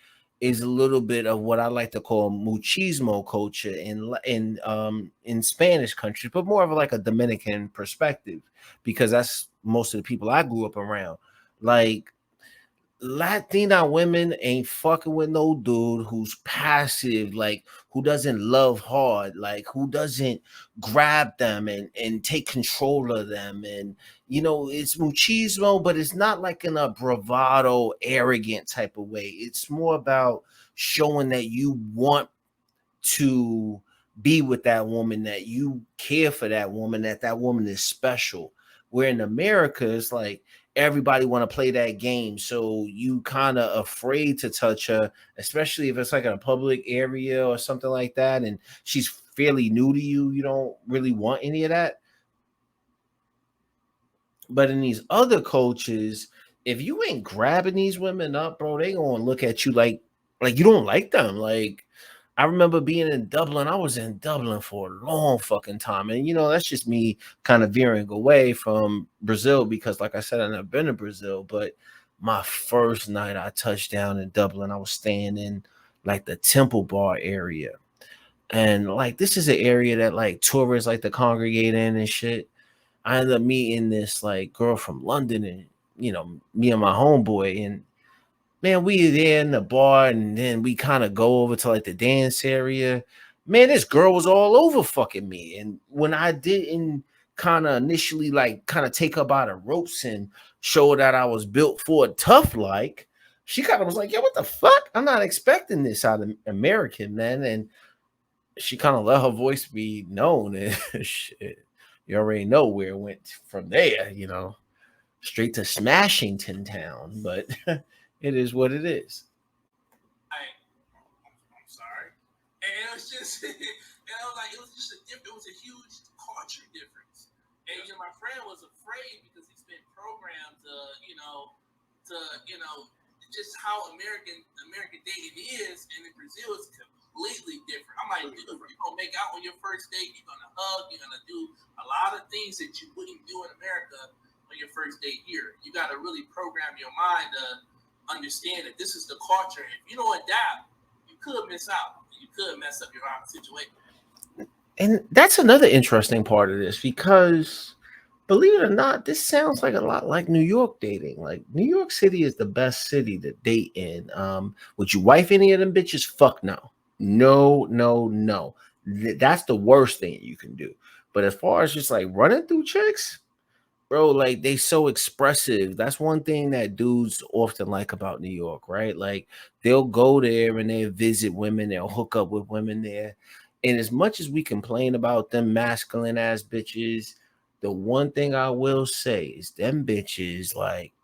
is a little bit of what I like to call machismo culture in Spanish countries, but more of like a Dominican perspective, because that's most of the people I grew up around. Like Latina women ain't fucking with no dude who's passive, like who doesn't love hard, like who doesn't grab them and take control of them. And it's machismo, but it's not like in a bravado, arrogant type of way. It's more about showing that you want to be with that woman, that you care for that woman, that that woman is special. Where in America, it's like everybody want to play that game, so you kind of afraid to touch her, especially if it's like in a public area or something like that, and she's fairly new to you. You don't really want any of that. But in these other cultures, if you ain't grabbing these women up, bro, they gonna look at you like you don't like them. Like I remember being in Dublin. I was in Dublin for a long fucking time. And that's just me kind of veering away from Brazil because like I said, I've never been to Brazil. But my first night I touched down in Dublin, I was staying in like the Temple Bar area. And like this is an area that like tourists like to congregate in and shit. I ended up meeting this like girl from London, and me and my homeboy, and man, we there in the bar, and then we kind of go over to like the dance area. Man, this girl was all over fucking me. And when I didn't kind of initially like kind of take her by the ropes and show her that I was built for it tough, like she kind of was like, "Yo, what the fuck? I'm not expecting this out of American, man." And she kind of let her voice be known, and shit, you already know where it went from there, straight to Smashington Town. But it is what it is. I'm sorry. And it was just, it was just it was a huge culture difference. And my friend was afraid because he's been programmed just how American dating is, and in Brazil it's completely different. I'm like, dude, you're gonna make out on your first date, you're gonna hug, you're gonna do a lot of things that you wouldn't do in America on your first date here. You gotta really program your mind to understand that this is the culture. If you don't adapt, you could miss out. You could mess up your own situation. And that's another interesting part of this because believe it or not, this sounds like a lot like New York dating. Like New York City is the best city to date in. Would you wife any of them bitches? Fuck no. No, no, no. That's the worst thing you can do. But as far as just like running through chicks, bro, like they so expressive. That's one thing that dudes often like about New York, right? Like they'll go there and they'll visit women, they'll hook up with women there. And as much as we complain about them masculine ass bitches, the one thing I will say is them bitches, like,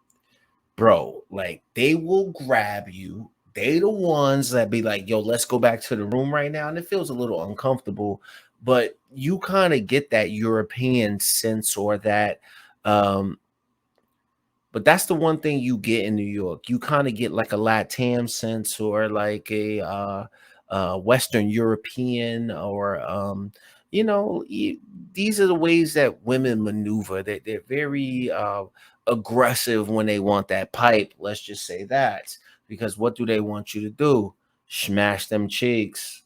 bro, like they will grab you. They the ones that be like, yo, let's go back to the room right now. And it feels a little uncomfortable, but you kind of get that European sense or that but that's the one thing you get in New York. You kind of get like a Latam sense or like a Western European or these are the ways that women maneuver. They're very aggressive when they want that pipe. Let's just say that because what do they want you to do? Smash them cheeks.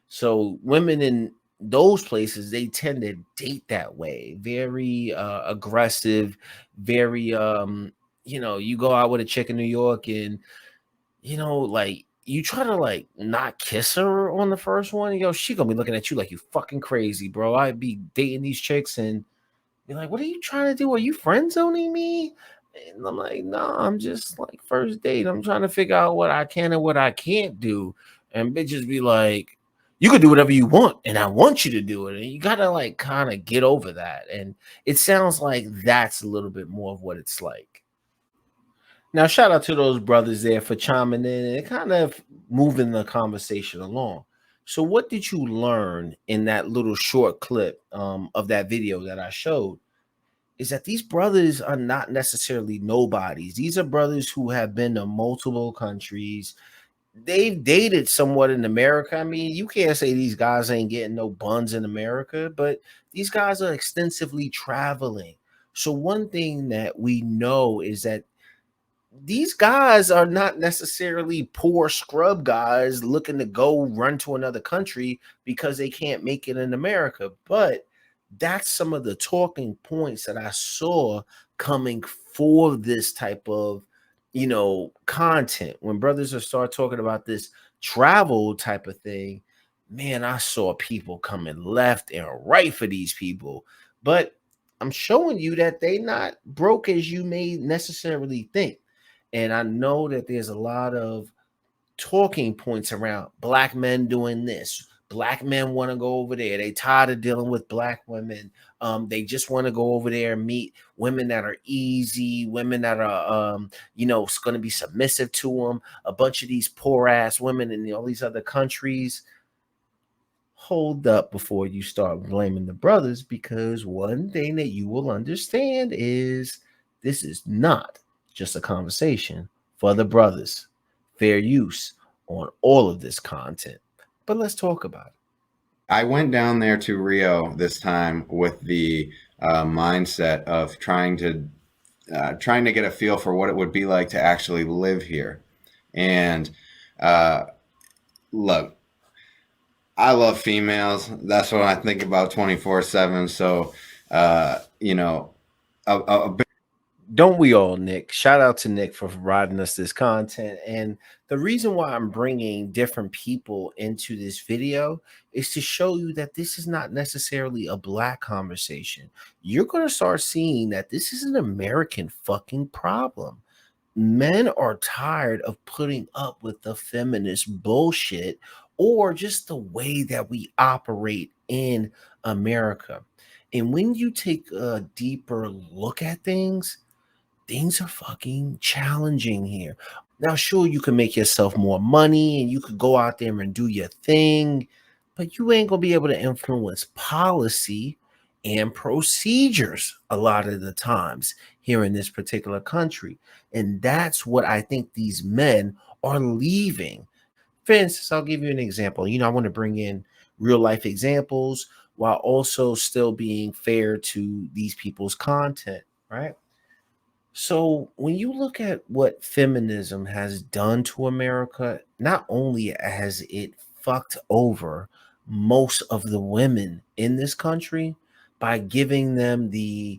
So women in those places, they tend to date that way, very aggressive, very you go out with a chick in New York and like you try to like not kiss her on the first one, she gonna be looking at you like you fucking crazy, bro. I'd be dating these chicks and be like, what are you trying to do? Are you friend zoning me? And I'm like, no, I'm just like first date. I'm trying to figure out what I can and what I can't do. And bitches be like, you can do whatever you want, and I want you to do it. And you gotta like kind of get over that. And it sounds like that's a little bit more of what it's like. Now, shout out to those brothers there for chiming in and kind of moving the conversation along. So, what did you learn in that little short clip of that video that I showed? is that these brothers are not necessarily nobodies. These are brothers who have been to multiple countries. They've dated somewhat in America. I mean, you can't say these guys ain't getting no buns in America, but these guys are extensively traveling. So one thing that we know is that these guys are not necessarily poor scrub guys looking to go run to another country because they can't make it in America. But that's some of the talking points that I saw coming for this type of, content. When brothers are start talking about this travel type of thing, man, I saw people coming left and right for these people. But I'm showing you that they not broke as you may necessarily think. And I know that there's a lot of talking points around black men doing this. Black men want to go over there. They tired of dealing with black women. They just want to go over there and meet women that are easy, women that are, going to be submissive to them. A bunch of these poor ass women in all these other countries. Hold up before you start blaming the brothers, because one thing that you will understand is this is not just a conversation for the brothers. Fair use on all of this content. But let's talk about it. I went down there to Rio this time with the mindset of trying to get a feel for what it would be like to actually live here. And look, I love females. That's what I think about 24/7. So, don't we all, Nick? Shout out to Nick for providing us this content. And the reason why I'm bringing different people into this video is to show you that this is not necessarily a black conversation. You're going to start seeing that this is an American fucking problem. Men are tired of putting up with the feminist bullshit or just the way that we operate in America. And when you take a deeper look at things are fucking challenging here. Now, sure, you can make yourself more money and you could go out there and do your thing, but you ain't gonna be able to influence policy and procedures a lot of the times here in this particular country. And that's what I think these men are leaving. For instance, I'll give you an example. I want to bring in real life examples while also still being fair to these people's content, right? So when you look at what feminism has done to America, not only has it fucked over most of the women in this country by giving them the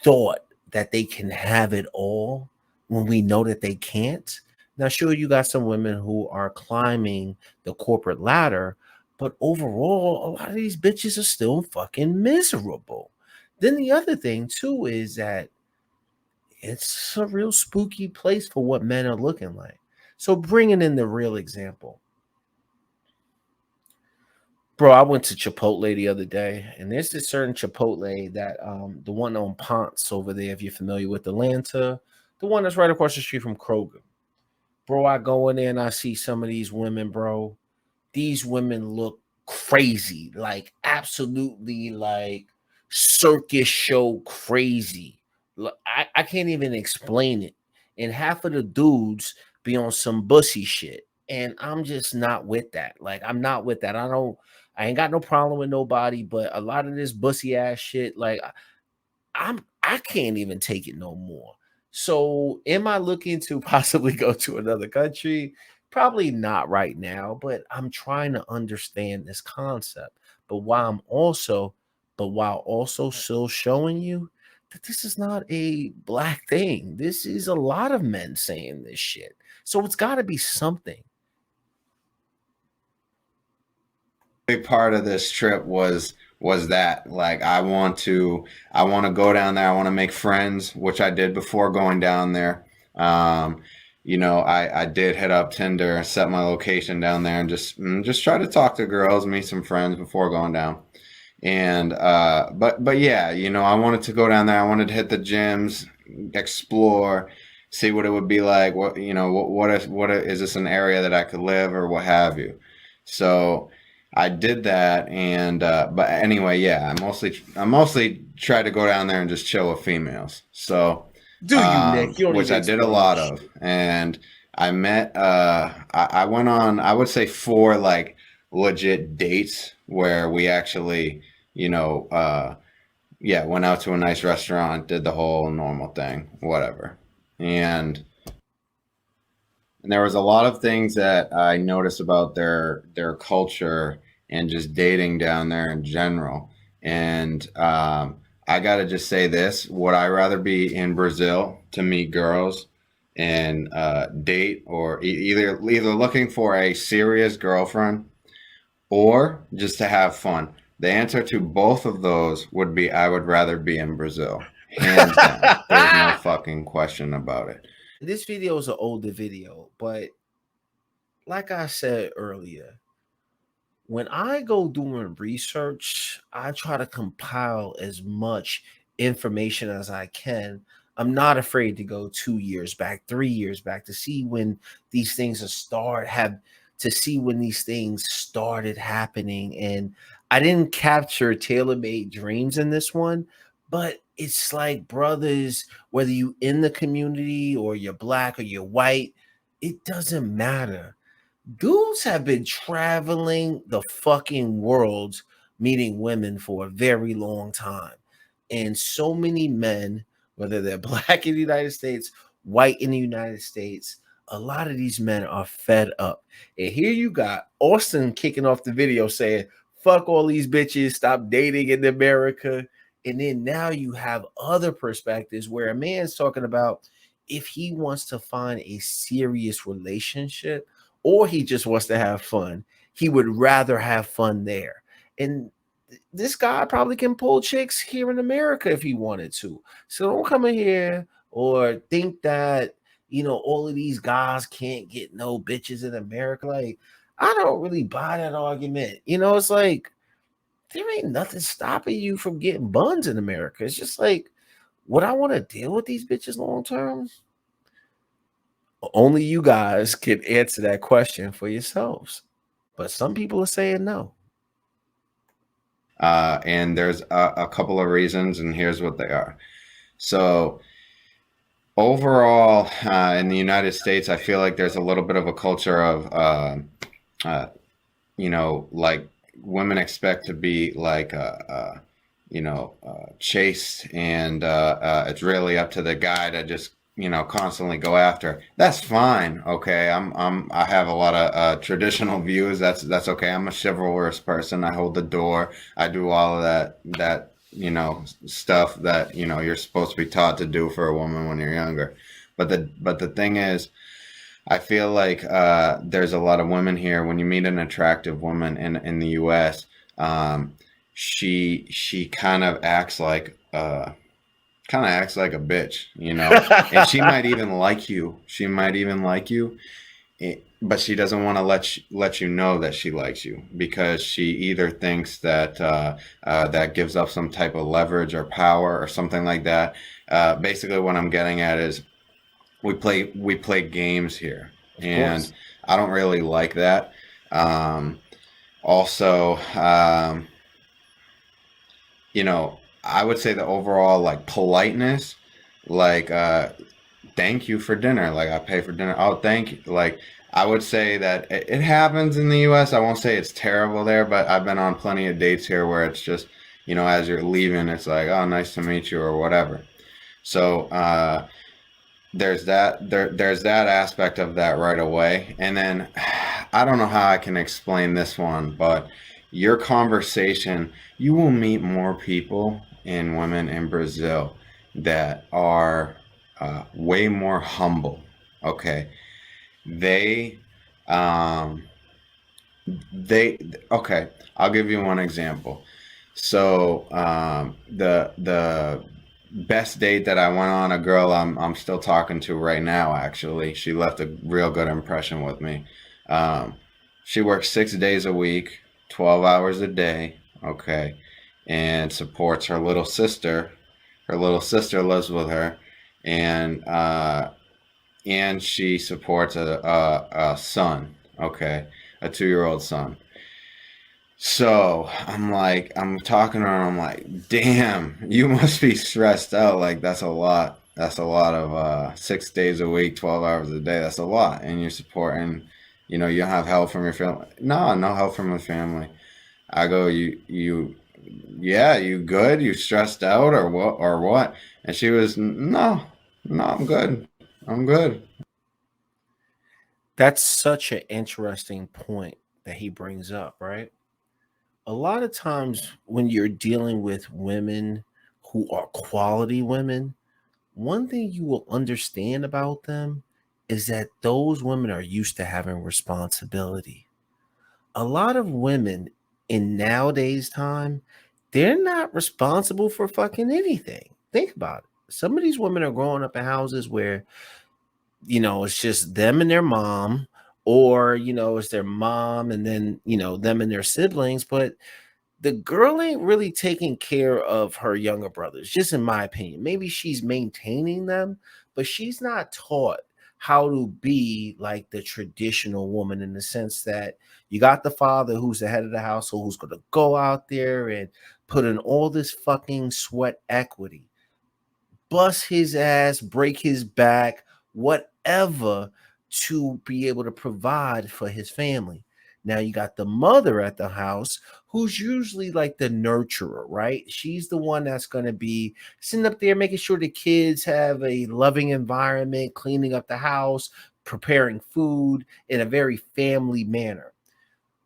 thought that they can have it all when we know that they can't. Now, sure, you got some women who are climbing the corporate ladder, but overall, a lot of these bitches are still fucking miserable. Then the other thing too is that it's a real spooky place for what men are looking like. So bringing in the real example. Bro, I went to Chipotle the other day, and there's this certain Chipotle that the one on Ponce over there, if you're familiar with Atlanta, the one that's right across the street from Kroger. Bro, I go in there and I see some of these women, bro. These women look crazy, like absolutely like circus show crazy. I can't even explain it. And half of the dudes be on some bussy shit. And I'm just not with that. Like, I'm not with that. I ain't got no problem with nobody, but a lot of this bussy ass shit, like I can't even take it no more. So am I looking to possibly go to another country? Probably not right now, but I'm trying to understand this concept. But while also still showing you that this is not a black thing. This is a lot of men saying this shit. So it's got to be something. Big part of this trip was that, like, I want to go down there. I want to make friends, which I did before going down there. I did hit up Tinder, set my location down there, and just try to talk to girls, meet some friends before going down. And but yeah, I wanted to go down there. I wanted to hit the gyms, explore, see what it would be like. What is this an area that I could live or what have you? So I did that, and but anyway, yeah, I mostly try to go down there and just chill with females. So, Do you, Nick? You don't need which to I did a explain lot this of, shit. and I met. I went on, I would say, 4 like legit dates where we actually, yeah, went out to a nice restaurant, did the whole normal thing, whatever, and there was a lot of things that I noticed about their culture and just dating down there in general. And I gotta just say this: would I rather be in Brazil to meet girls and date, or either looking for a serious girlfriend or just to have fun? The answer to both of those would be I would rather be in Brazil, hands down. There's no fucking question about it. This video is an older video, but like I said earlier, when I go doing research, I try to compile as much information as I can. I'm not afraid to go 2 years back, 3 years back to see when these things to see when these things started happening. And I didn't capture tailor-made dreams in this one, but it's like, brothers, whether you in the community or you're black or you're white, it doesn't matter. Dudes have been traveling the fucking world meeting women for a very long time. And so many men, whether they're black in the United States, white in the United States, a lot of these men are fed up. And here you got Austin kicking off the video saying, fuck all these bitches, stop dating in America. And then now you have other perspectives where a man's talking about if he wants to find a serious relationship, or he just wants to have fun, he would rather have fun there. And this guy probably can pull chicks here in America if he wanted to. So don't come in here or think that, all of these guys can't get no bitches in America. Like, I don't really buy that argument. It's like, there ain't nothing stopping you from getting buns in America. It's just like, would I want to deal with these bitches long term? Only you guys can answer that question for yourselves. But some people are saying no. And there's a couple of reasons, and here's what they are. So, overall, in the United States, I feel like there's a little bit of a culture of, like women expect to be like, chased, and it's really up to the guy to just constantly go after. That's fine. Okay. I have a lot of traditional views. That's okay. I'm a chivalrous person. I hold the door. I do all of that stuff that you're supposed to be taught to do for a woman when you're younger. But the thing is, I feel like there's a lot of women here. When you meet an attractive woman in the US, she kind of acts like a bitch, and she might even like you. But she doesn't want to let you know that she likes you, because she either thinks that that gives up some type of leverage or power or something like that. Basically, what I'm getting at is we play games here, and I don't really like that. Also, I would say the overall like politeness, like thank you for dinner. Like, I pay for dinner. Oh, thank you. Like, I would say that it happens in the US. I won't say it's terrible there, but I've been on plenty of dates here where it's just, as you're leaving, it's like, oh, nice to meet you, or whatever. So there's that aspect of that right away. And then I don't know how I can explain this one, but your conversation, you will meet more people and women in Brazil that are way more humble. Okay. Okay, I'll give you one example. So the best date that I went on, a girl I'm still talking to right now, actually, she left a real good impression with me. She works 6 days a week, 12 hours a day, okay, and supports her little sister. Her little sister lives with her, and she supports a son, okay, a 2-year-old son. So I'm talking to her. I'm like, damn, you must be stressed out. Like that's a lot. That's a lot of 6 days a week, 12 hours a day. That's a lot. And you're supporting, you know, you don't have help from your family. No, no help from my family. I go, yeah, you good? You stressed out or what? And she was, no, I'm good. I'm good. That's such an interesting point that he brings up, right? A lot of times when you're dealing with women who are quality women, one thing you will understand about them is that those women are used to having responsibility. A lot of women in nowadays time, they're not responsible for fucking anything. Think about it. Some of these women are growing up in houses where, it's just them and their mom, or, it's their mom and then, them and their siblings, but the girl ain't really taking care of her younger brothers, just in my opinion. Maybe she's maintaining them, but she's not taught how to be like the traditional woman, in the sense that you got the father who's the head of the household, who's going to go out there and put in all this fucking sweat equity, bust his ass, break his back, whatever, to be able to provide for his family. Now you got the mother at the house who's usually like the nurturer, right? She's the one that's going to be sitting up there making sure the kids have a loving environment, cleaning up the house, preparing food in a very family manner.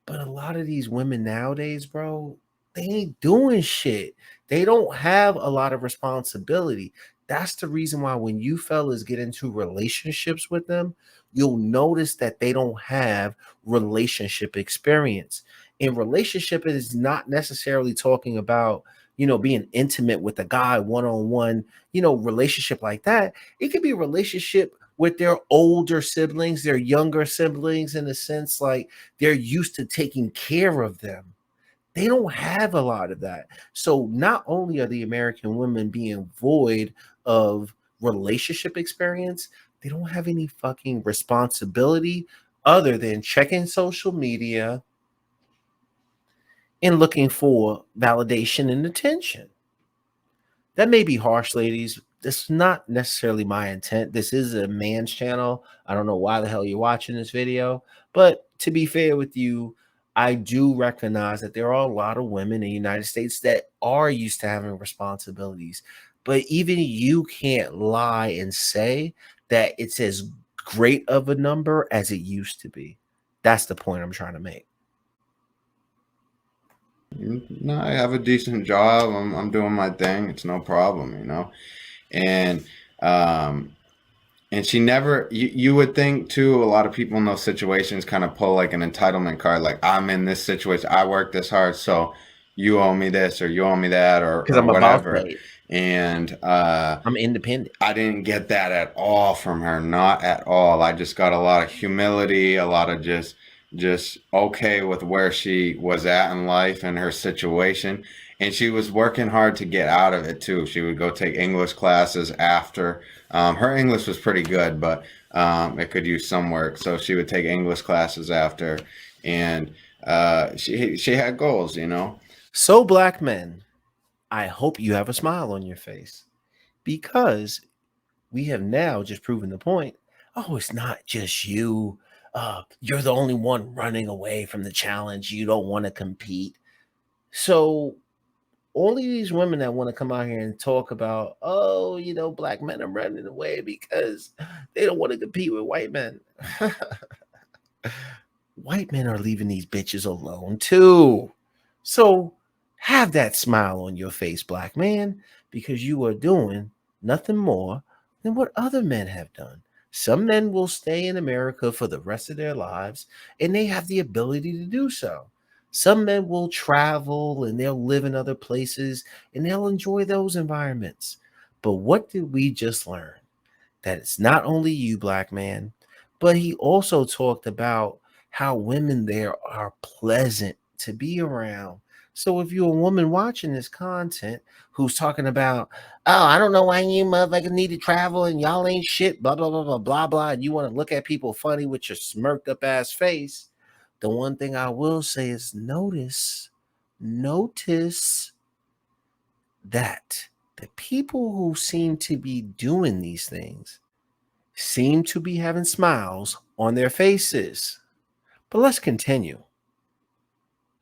But a lot of these women nowadays, bro, they ain't doing shit. They don't have a lot of responsibility. That's the reason why when you fellas get into relationships with them, you'll notice that they don't have relationship experience. And relationship is not necessarily talking about, being intimate with a guy one-on-one, relationship like that. It could be a relationship with their older siblings, their younger siblings, in a sense, like they're used to taking care of them. They don't have a lot of that. So not only are the American women being void of relationship experience, they don't have any fucking responsibility other than checking social media and looking for validation and attention. That may be harsh, ladies. This is not necessarily my intent. This is a man's channel. I don't know why the hell you're watching this video. But to be fair with you, I do recognize that there are a lot of women in the United States that are used to having responsibilities. But even you can't lie and say that it's as great of a number as it used to be. That's the point I'm trying to make. No, I have a decent job. I'm doing my thing. It's no problem, you know. And um and she never you would think too, a lot of people in those situations kind of pull like an entitlement card, like I'm in this situation, I work this hard, so you owe me this or you owe me that Because or I'm a boss whatever. babe. And I'm independent. I didn't get that at all from her, not at all. I just got a lot of humility, a lot of just okay with where she was at in life and her situation. And she was working hard to get out of it too. She would go take English classes after. Her English was pretty good, but it could use some work. So she would take English classes after, and she had goals, you know. So black men, I hope you have a smile on your face, because we have now just proven the point. Oh, it's not just you. You're the only one running away from the challenge. You don't want to compete. So all of these women that want to come out here and talk about, oh, black men are running away because they don't want to compete with white men. White men are leaving these bitches alone too. So have that smile on your face, black man, because you are doing nothing more than what other men have done. Some men will stay in America for the rest of their lives, and they have the ability to do so. Some men will travel and they'll live in other places and they'll enjoy those environments. But what did we just learn? That it's not only you, black man, but he also talked about how women there are pleasant to be around. So if you're a woman watching this content who's talking about, oh, I don't know why you motherfuckers need to travel and y'all ain't shit, blah, blah, blah, blah, blah, blah, and you want to look at people funny with your smirked up ass face, the one thing I will say is notice that the people who seem to be doing these things seem to be having smiles on their faces. But let's continue.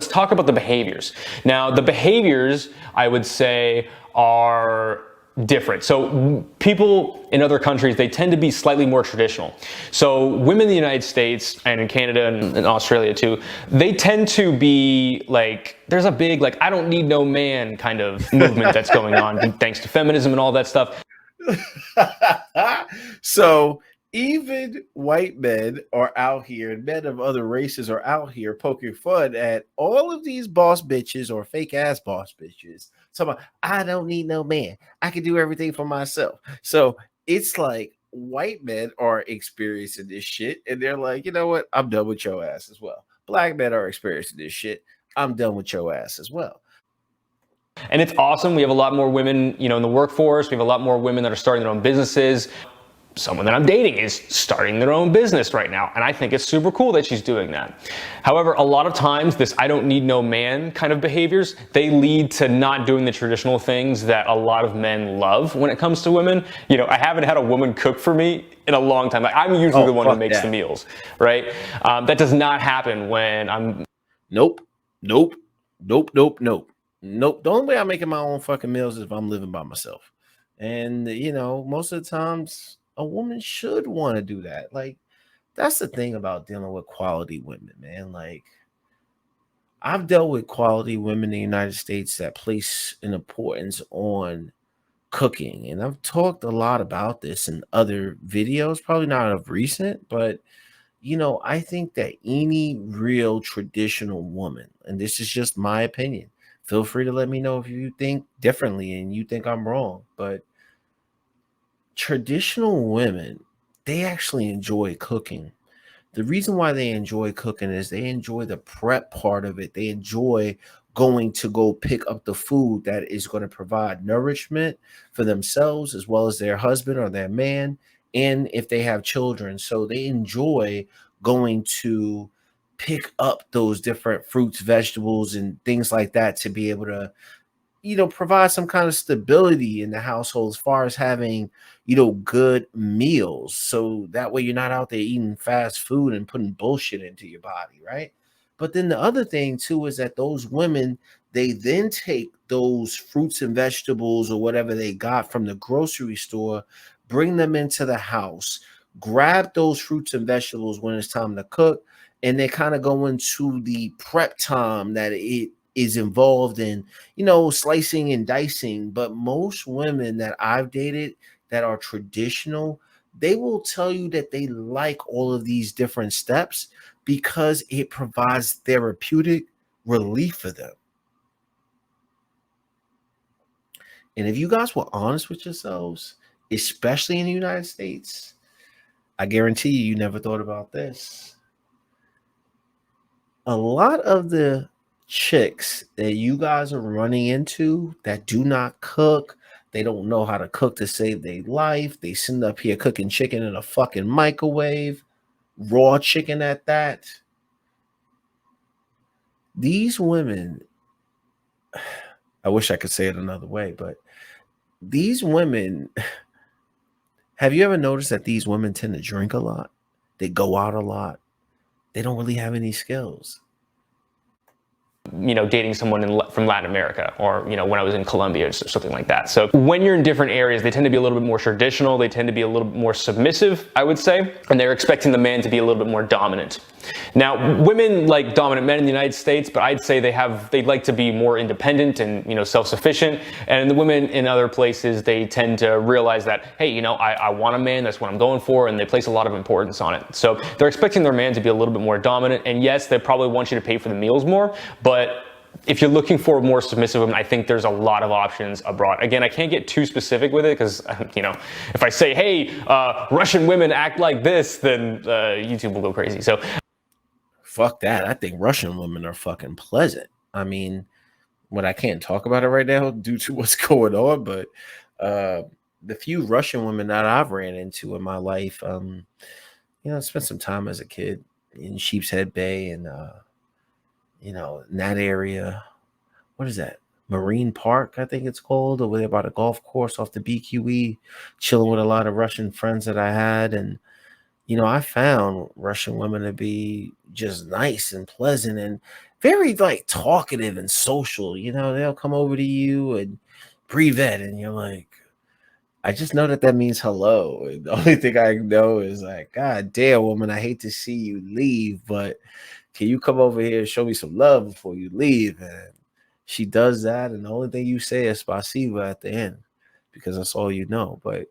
Let's talk about the behaviors. Now, the behaviors, I would say, are different. So people in other countries, they tend to be slightly more traditional. So women in the United States and in Canada and in Australia too, they tend to be like, there's a big like, I don't need no man kind of movement that's going on thanks to feminism and all that stuff. So even white men are out here, and men of other races are out here poking fun at all of these boss bitches or fake ass boss bitches. So I don't need no man. I can do everything for myself. So it's like white men are experiencing this shit, and they're like, you know what? I'm done with your ass as well. Black men are experiencing this shit. I'm done with your ass as well. And it's awesome. We have a lot more women, in the workforce. We have a lot more women that are starting their own businesses. Someone that I'm dating is starting their own business right now, and I think it's super cool that she's doing that. However, a lot of times this I don't need no man kind of behaviors, they lead to not doing the traditional things that a lot of men love when it comes to women. I haven't had a woman cook for me in a long time. Like, I'm usually the one who makes the meals, right? That does not happen when I'm... Nope. The only way I'm making my own fucking meals is if I'm living by myself. And, most of the times a woman should want to do that. Like, that's the thing about dealing with quality women, man. Like, I've dealt with quality women in the United States that place an importance on cooking. And I've talked a lot about this in other videos, probably not of recent, but I think that any real traditional woman, and this is just my opinion, feel free to let me know if you think differently and you think I'm wrong, but traditional women, they actually enjoy cooking. The reason why they enjoy cooking is they enjoy the prep part of it. They enjoy going to go pick up the food that is going to provide nourishment for themselves as well as their husband or their man, and if they have children. So they enjoy going to pick up those different fruits, vegetables, and things like that to be able to provide some kind of stability in the household as far as having, good meals. So that way you're not out there eating fast food and putting bullshit into your body, right? But then the other thing too is that those women, they then take those fruits and vegetables or whatever they got from the grocery store, bring them into the house, grab those fruits and vegetables when it's time to cook, and they kind of go into the prep time that it is involved in, slicing and dicing. But most women that I've dated that are traditional, they will tell you that they like all of these different steps because it provides therapeutic relief for them. And if you guys were honest with yourselves, especially in the United States, I guarantee you never thought about this. A lot of the chicks that you guys are running into that do not cook, they don't know how to cook to save their life, they send up here cooking chicken in a fucking microwave, raw chicken at that. These women, I wish I could say it another way, but these women, have you ever noticed that these women tend to drink a lot? They go out a lot. They don't really have any skills. Dating someone from Latin America, or when I was in Colombia or something like that. So when you're in different areas, they tend to be a little bit more traditional, they tend to be a little bit more submissive, I would say, and they're expecting the man to be a little bit more dominant. Now, women like dominant men in the United States, but I'd say they'd like to be more independent and self-sufficient. And the women in other places, they tend to realize that, hey, I want a man, that's what I'm going for, and they place a lot of importance on it. So they're expecting their man to be a little bit more dominant, and yes, they probably want you to pay for the meals more, but if you're looking for more submissive women, I think there's a lot of options abroad. Again, I can't get too specific with it because, if I say, hey, Russian women act like this, then YouTube will go crazy. So fuck that. I think Russian women are fucking pleasant. I mean, I can't talk about it right now due to what's going on, but the few Russian women that I've ran into in my life, I spent some time as a kid, in Sheepshead Bay and in that area. What is that? Marine Park, I think it's called, over there by the golf course off the BQE, chilling with a lot of Russian friends that I had. And, I found Russian women to be just nice and pleasant and very like talkative and social. They'll come over to you and privet, and you're like, I just know that means hello. And the only thing I know is like, God damn, woman, I hate to see you leave, but can you come over here and show me some love before you leave? And she does that, and the only thing you say is spasiba at the end, because that's all you know. But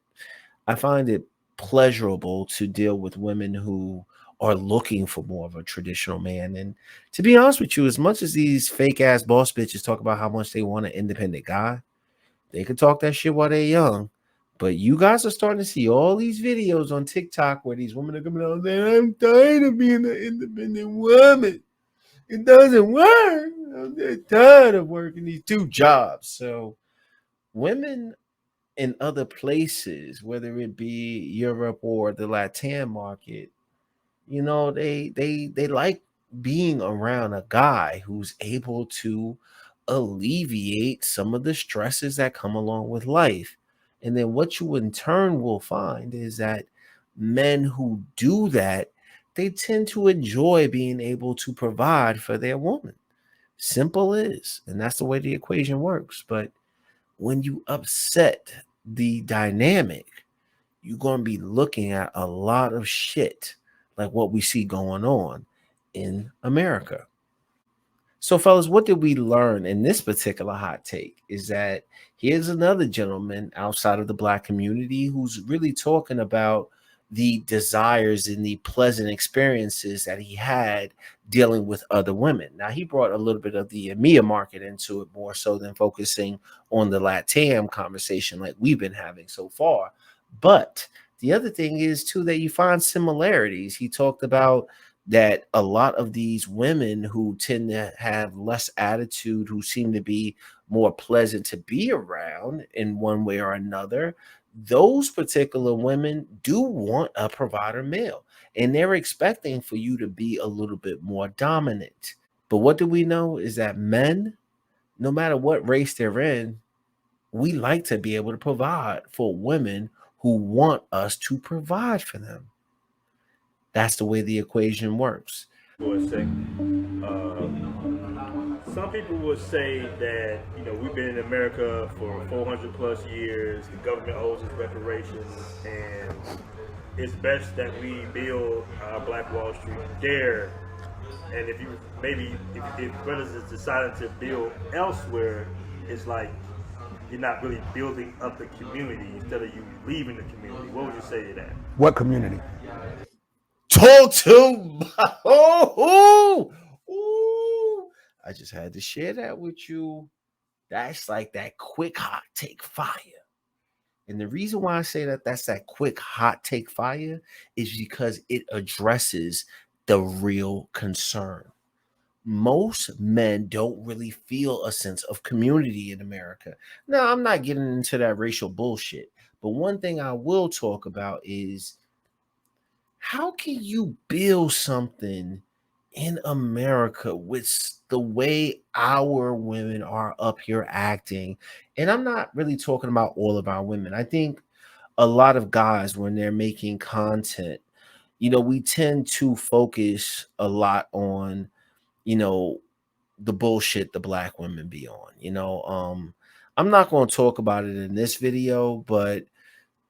I find it pleasurable to deal with women who are looking for more of a traditional man. And to be honest with you, as much as these fake ass boss bitches talk about how much they want an independent guy, they can talk that shit while they're young. But you guys are starting to see all these videos on TikTok where these women are coming out saying, I'm tired of being an independent woman. It doesn't work. I'm just tired of working these two jobs. So women in other places, whether it be Europe or the Latin market, they like being around a guy who's able to alleviate some of the stresses that come along with life. And then what you in turn will find is that men who do that, they tend to enjoy being able to provide for their woman. Simple is, and that's the way the equation works. But when you upset the dynamic, you're going to be looking at a lot of shit like what we see going on in America. So, fellas, what did we learn in this particular hot take is that here's another gentleman outside of the Black community who's really talking about the desires and the pleasant experiences that he had dealing with other women. Now, he brought a little bit of the EMEA market into it more so than focusing on the LATAM conversation like we've been having so far. But the other thing is, too, that you find similarities. He talked about that a lot of these women who tend to have less attitude, who seem to be more pleasant to be around in one way or another, those particular women do want a provider male, and they're expecting for you to be a little bit more dominant. But what do we know is that men, no matter what race they're in, we like to be able to provide for women who want us to provide for them. That's the way the equation works. For a second, some people would say that we've been in America for 400 plus years. The government owes us reparations, and it's best that we build our Black Wall Street there. And if brothers is deciding to build elsewhere, it's like you're not really building up the community instead of you leaving the community. What would you say to that? What community? Talk to I just had to share that with you. That's like that quick hot take fire. And the reason why I say that that's that quick hot take fire is because it addresses the real concern. Most men don't really feel a sense of community in America. Now, I'm not getting into that racial bullshit, but one thing I will talk about is how can you build something in America with the way our women are up here acting? And I'm not really talking about all of our women. I think a lot of guys, when they're making content, we tend to focus a lot on, the bullshit the Black women be on. I'm not going to talk about it in this video, but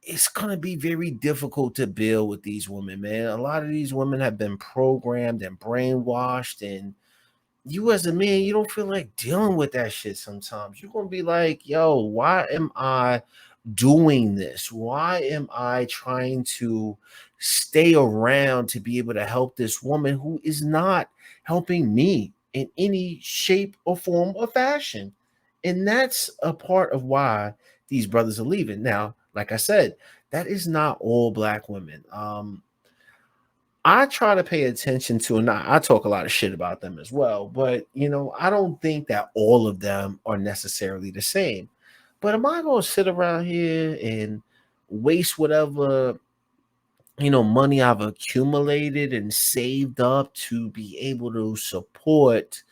it's going to be very difficult to build with these women, man. A lot of these women have been programmed and brainwashed, and you as a man, you don't feel like dealing with that shit sometimes. You're going to be like, yo, why am I doing this? Why am I trying to stay around to be able to help this woman who is not helping me in any shape or form or fashion? And that's a part of why these brothers are leaving. Now, like I said, that is not all Black women. I try to pay attention to, and I talk a lot of shit about them as well, but I don't think that all of them are necessarily the same. But am I going to sit around here and waste whatever money I've accumulated and saved up to be able to support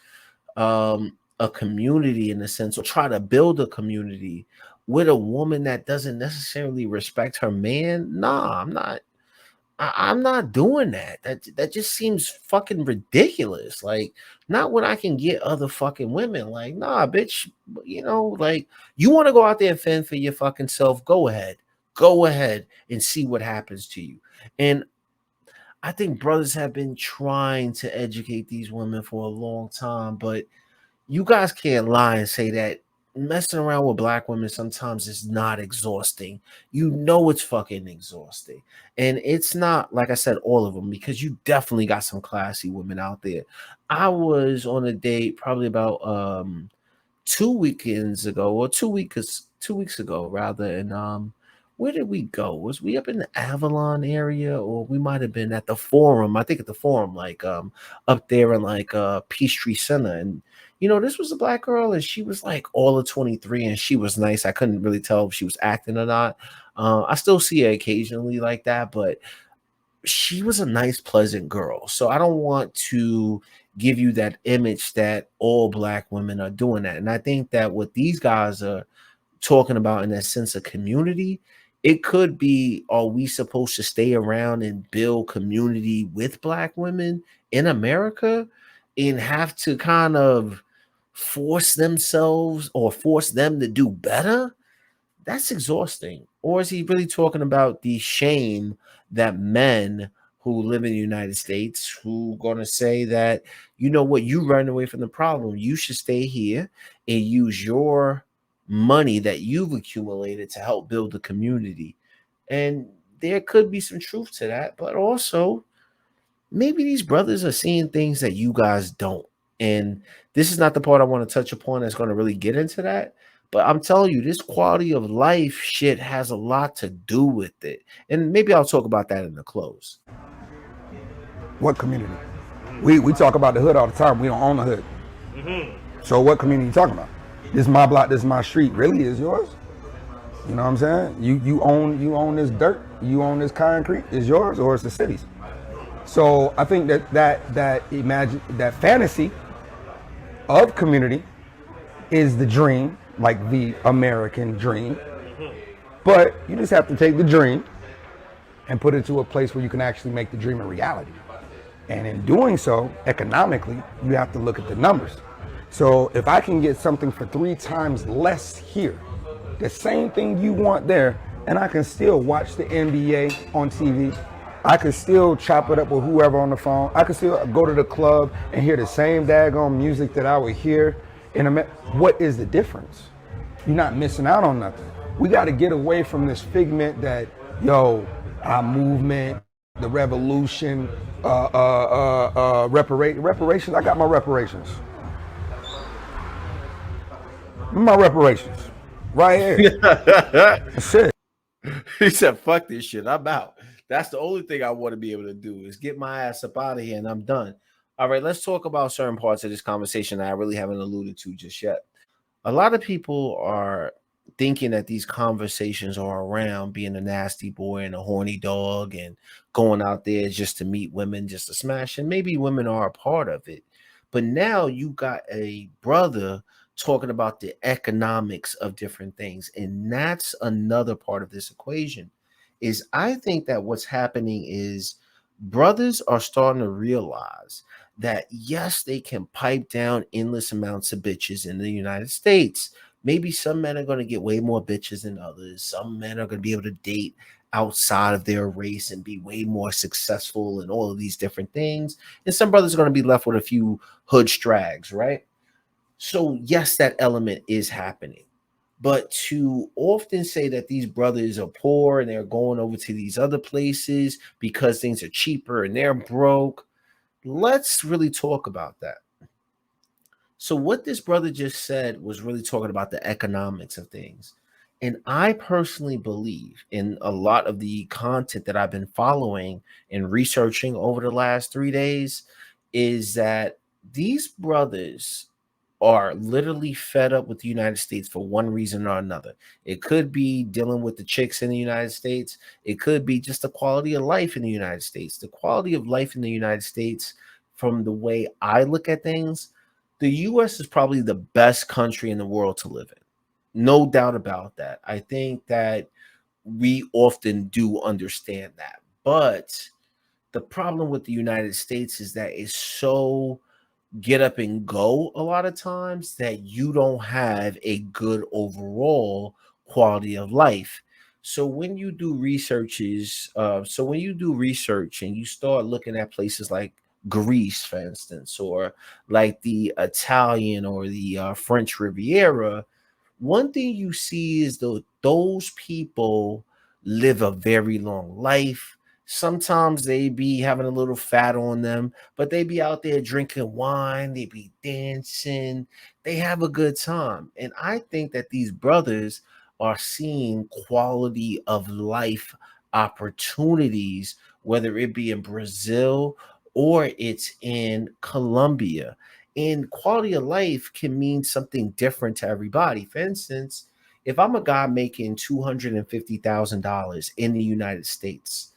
a community, in a sense, or try to build a community with a woman that doesn't necessarily respect her man. Nah, I'm not. I'm not doing that. That just seems fucking ridiculous. Like, not when I can get other fucking women. Like, nah, bitch. Like, you want to go out there and fend for your fucking self? Go ahead. Go ahead and see what happens to you. And I think brothers have been trying to educate these women for a long time, but you guys can't lie and say that messing around with black women sometimes is not exhausting. It's fucking exhausting. And it's not, like I said, all of them, because you definitely got some classy women out there. I was on a date probably about 2 weekends ago, or 2 weeks ago rather, and where did we go? Was we up in the Avalon area, or we might have been at the Forum? I think at the Forum, like up there in like Peachtree Center. And this was a black girl, and she was like all of 23, and she was nice. I couldn't really tell if she was acting or not. I still see her occasionally like that, but she was a nice, pleasant girl. So I don't want to give you that image that all black women are doing that. And I think that what these guys are talking about in that sense of community, it could be, are we supposed to stay around and build community with black women in America and have to kind of force themselves or force them to do better? That's exhausting. Or is he really talking about the shame that men who live in the United States who gonna say that, you know what, you run away from the problem, you should stay here and use your money that you've accumulated to help build the community? And there could be some truth to that, but also maybe these brothers are seeing things that you guys don't. And this is not the part I want to touch upon that's going to really get into that. But I'm telling you, this quality of life shit has a lot to do with it. And maybe I'll talk about that in the close. What community? We talk about the hood all the time. We don't own the hood. So what community you talking about? This is my block, this is my street. Really is yours? You know what I'm saying? You own this dirt, you own this concrete, is yours or it's the city's? So I think that fantasy of community is the dream, like the American dream. But you just have to take the dream and put it to a place where you can actually make the dream a reality. And in doing so, economically, you have to look at the numbers. So if I can get something for 3 times less here, the same thing you want there, and I can still watch the NBA on TV, I could still chop it up with whoever on the phone, I could still go to the club and hear the same daggone music that I would hear in what is the difference? You're not missing out on nothing. We got to get away from this figment that, our movement, the revolution, reparations. I got my reparations. My reparations. Right here. That's it. He said, fuck this shit, I'm out. That's the only thing I want to be able to do is get my ass up out of here and I'm done. All right, let's talk about certain parts of this conversation that I really haven't alluded to just yet. A lot of people are thinking that these conversations are around being a nasty boy and a horny dog and going out there just to meet women, just to smash. And maybe women are a part of it. But now you got a brother talking about the economics of different things. And that's another part of this equation. Is I think that what's happening is brothers are starting to realize that yes, they can pipe down endless amounts of bitches in the United States. Maybe some men are going to get way more bitches than others. Some men are going to be able to date outside of their race and be way more successful and all of these different things. And some brothers are going to be left with a few hood strags, right? So yes, that element is happening. But to often say that these brothers are poor and they're going over to these other places because things are cheaper and they're broke, let's really talk about that. So what this brother just said was really talking about the economics of things. And I personally believe in a lot of the content that I've been following and researching over the last 3 days is that these brothers are literally fed up with the United States for one reason or another. It could be dealing with the chicks in the United States. It could be just the quality of life in the United States. The quality of life in the United States, from the way I look at things, the US is probably the best country in the world to live in. No doubt about that. I think that we often do understand that. But the problem with the United States is that it's so get up and go a lot of times that you don't have a good overall quality of life. So when you do research and you start looking at places like Greece, for instance, or like the Italian or the French Riviera, one thing you see is those people live a very long life. Sometimes they be having a little fat on them, but they be out there drinking wine, they be dancing, they have a good time. And I think that these brothers are seeing quality of life opportunities, whether it be in Brazil or it's in Colombia. And quality of life can mean something different to everybody. For instance, if I'm a guy making $250,000 in the United States,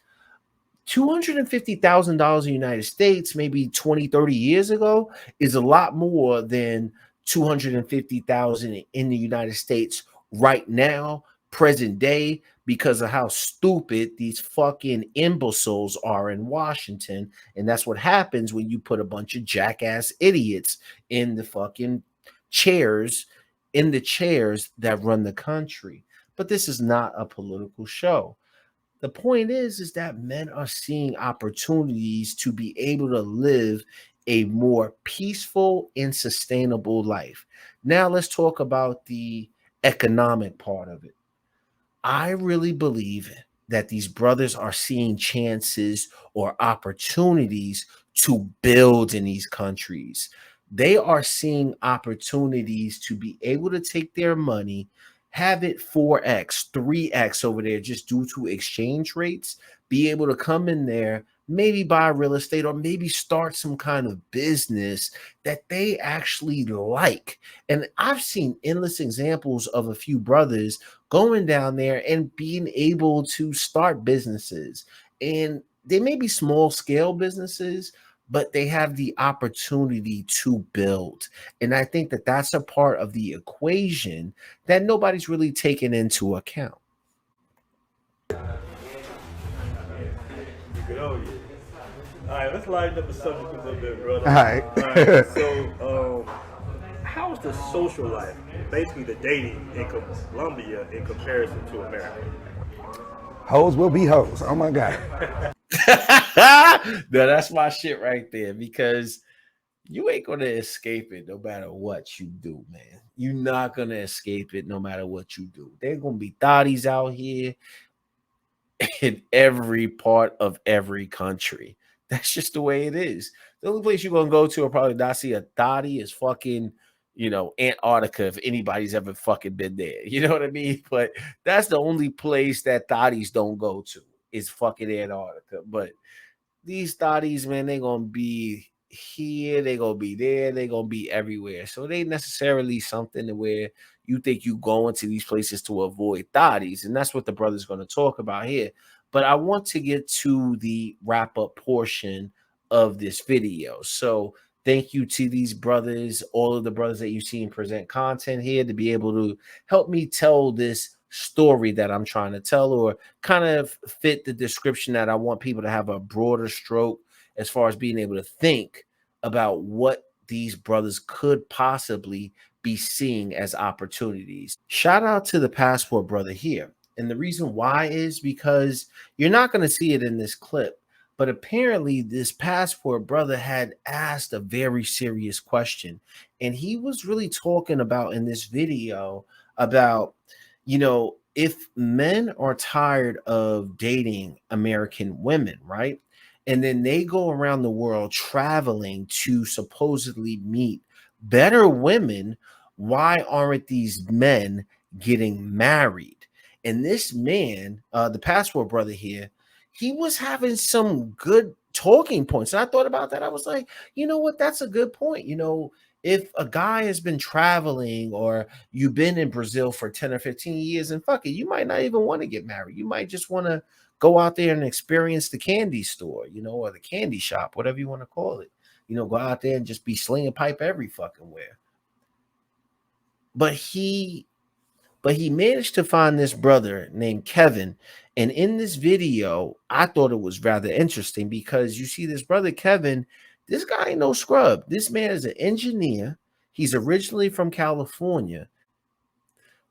$250,000 in the United States, maybe 20, 30 years ago, is a lot more than 250,000 in the United States right now, present day, because of how stupid these fucking imbeciles are in Washington. And that's what happens when you put a bunch of jackass idiots in the fucking chairs, that run the country. But this is not a political show. The point is that men are seeing opportunities to be able to live a more peaceful and sustainable life. Now let's talk about the economic part of it. I really believe that these brothers are seeing chances or opportunities to build in these countries. They are seeing opportunities to be able to take their money, have it 4x, 3x over there just due to exchange rates, be able to come in there, maybe buy real estate or maybe start some kind of business that they actually like. And I've seen endless examples of a few brothers going down there and being able to start businesses. And they may be small scale businesses, but they have the opportunity to build. And I think that that's a part of the equation that nobody's really taken into account. Good old you. All right, let's lighten up the subject a little bit, brother. All right. So, how's the social life, basically the dating in Colombia in comparison to America? Hoes will be hoes. Oh my God. No, that's my shit right there, because you ain't gonna escape it no matter what you do, man. You're not gonna escape it no matter what you do. There's gonna be thotties out here in every part of every country. That's just the way it is. The only place you're gonna go to or probably not see a thotty is fucking, Antarctica, if anybody's ever fucking been there. You know what I mean? But that's the only place that thotties don't go to, is fucking Antarctica. But these thotties, man, they gonna be here, they gonna be there, they gonna be everywhere. So it ain't necessarily something to where you think you going to these places to avoid thotties, and that's what the brother's gonna talk about here. But I want to get to the wrap up portion of this video. So thank you to these brothers, all of the brothers that you've seen present content here, to be able to help me tell this story that I'm trying to tell, or kind of fit the description that I want people to have a broader stroke as far as being able to think about what these brothers could possibly be seeing as opportunities. Shout out to the passport brother here. And the reason why is because you're not going to see it in this clip, but apparently this passport brother had asked a very serious question. And he was really talking about in this video about, if men are tired of dating American women, right? And then they go around the world traveling to supposedly meet better women, why aren't these men getting married? And this man, the passport brother here, he was having some good talking points. And I thought about that. I was like, you know what? That's a good point. if a guy has been traveling or you've been in Brazil for 10 or 15 years, and fuck it, you might not even want to get married. You might just want to go out there and experience the candy store, or the candy shop, whatever you want to call it. Go out there and just be slinging pipe every fucking where. But he managed to find this brother named Kevin. And in this video, I thought it was rather interesting because you see this brother Kevin, this guy ain't no scrub. This man is an engineer. He's originally from California.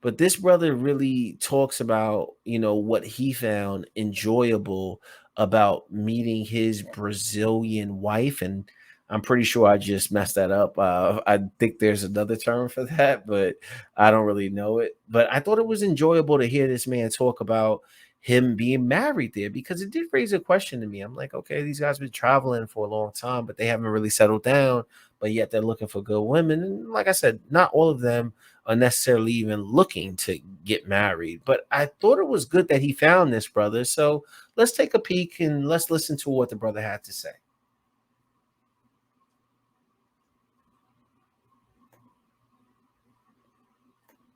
But this brother really talks about, what he found enjoyable about meeting his Brazilian wife. And I'm pretty sure I just messed that up. I think there's another term for that, but I don't really know it. But I thought it was enjoyable to hear this man talk about him being married there because it did raise a question to me. I'm like, okay, these guys been traveling for a long time, but they haven't really settled down, but yet they're looking for good women. And like I said, not all of them are necessarily even looking to get married. But I thought it was good that he found this brother. So let's take a peek and let's listen to what the brother had to say.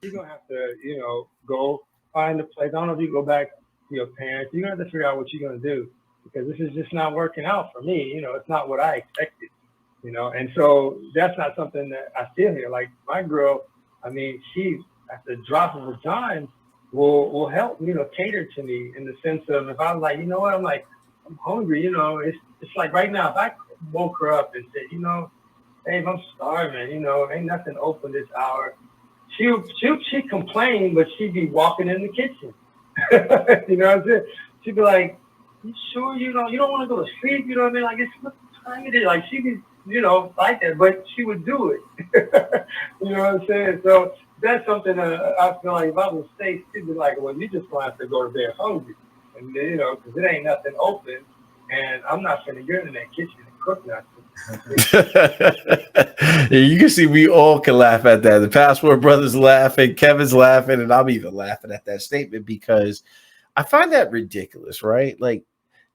You're gonna have to, go find a place. I don't know if you go back to your parents. You're gonna have to figure out what you're gonna do because this is just not working out for me. It's not what I expected. And so that's not something that I feel here. Like my girl, she at the drop of a dime will help, cater to me in the sense of if I'm like, what, I'm hungry, it's like right now, if I woke her up and said, babe, I'm starving, ain't nothing open this hour. She complain, but she'd be walking in the kitchen. You know what I'm saying? She'd be like, you sure you don't want to go to sleep? You know what I mean? Like, it's what time it is. Like, she'd be, like that, but she would do it. You know what I'm saying? So that's something I feel like if I was safe, she'd be like, well, you just gonna have to go to bed hungry. And, because it ain't nothing open. And I'm not going to get in that kitchen and cook nothing. Yeah, you can see we all can laugh at that. The Passport Brothers laughing, Kevin's laughing, and I'm even laughing at that statement because I find that ridiculous, right? Like,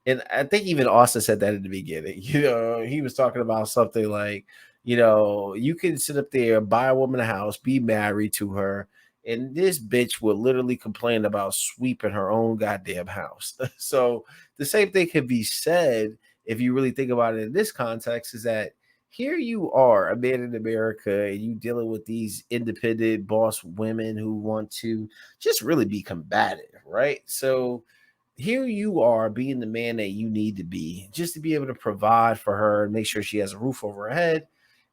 and I think even Austin said that in the beginning. He was talking about something like, you can sit up there, buy a woman a house, be married to her, and this bitch would literally complain about sweeping her own goddamn house. So the same thing can be said if you really think about it in this context, is that here you are, a man in America, and you dealing with these independent boss women who want to just really be combative, right? So here you are being the man that you need to be just to be able to provide for her and make sure she has a roof over her head.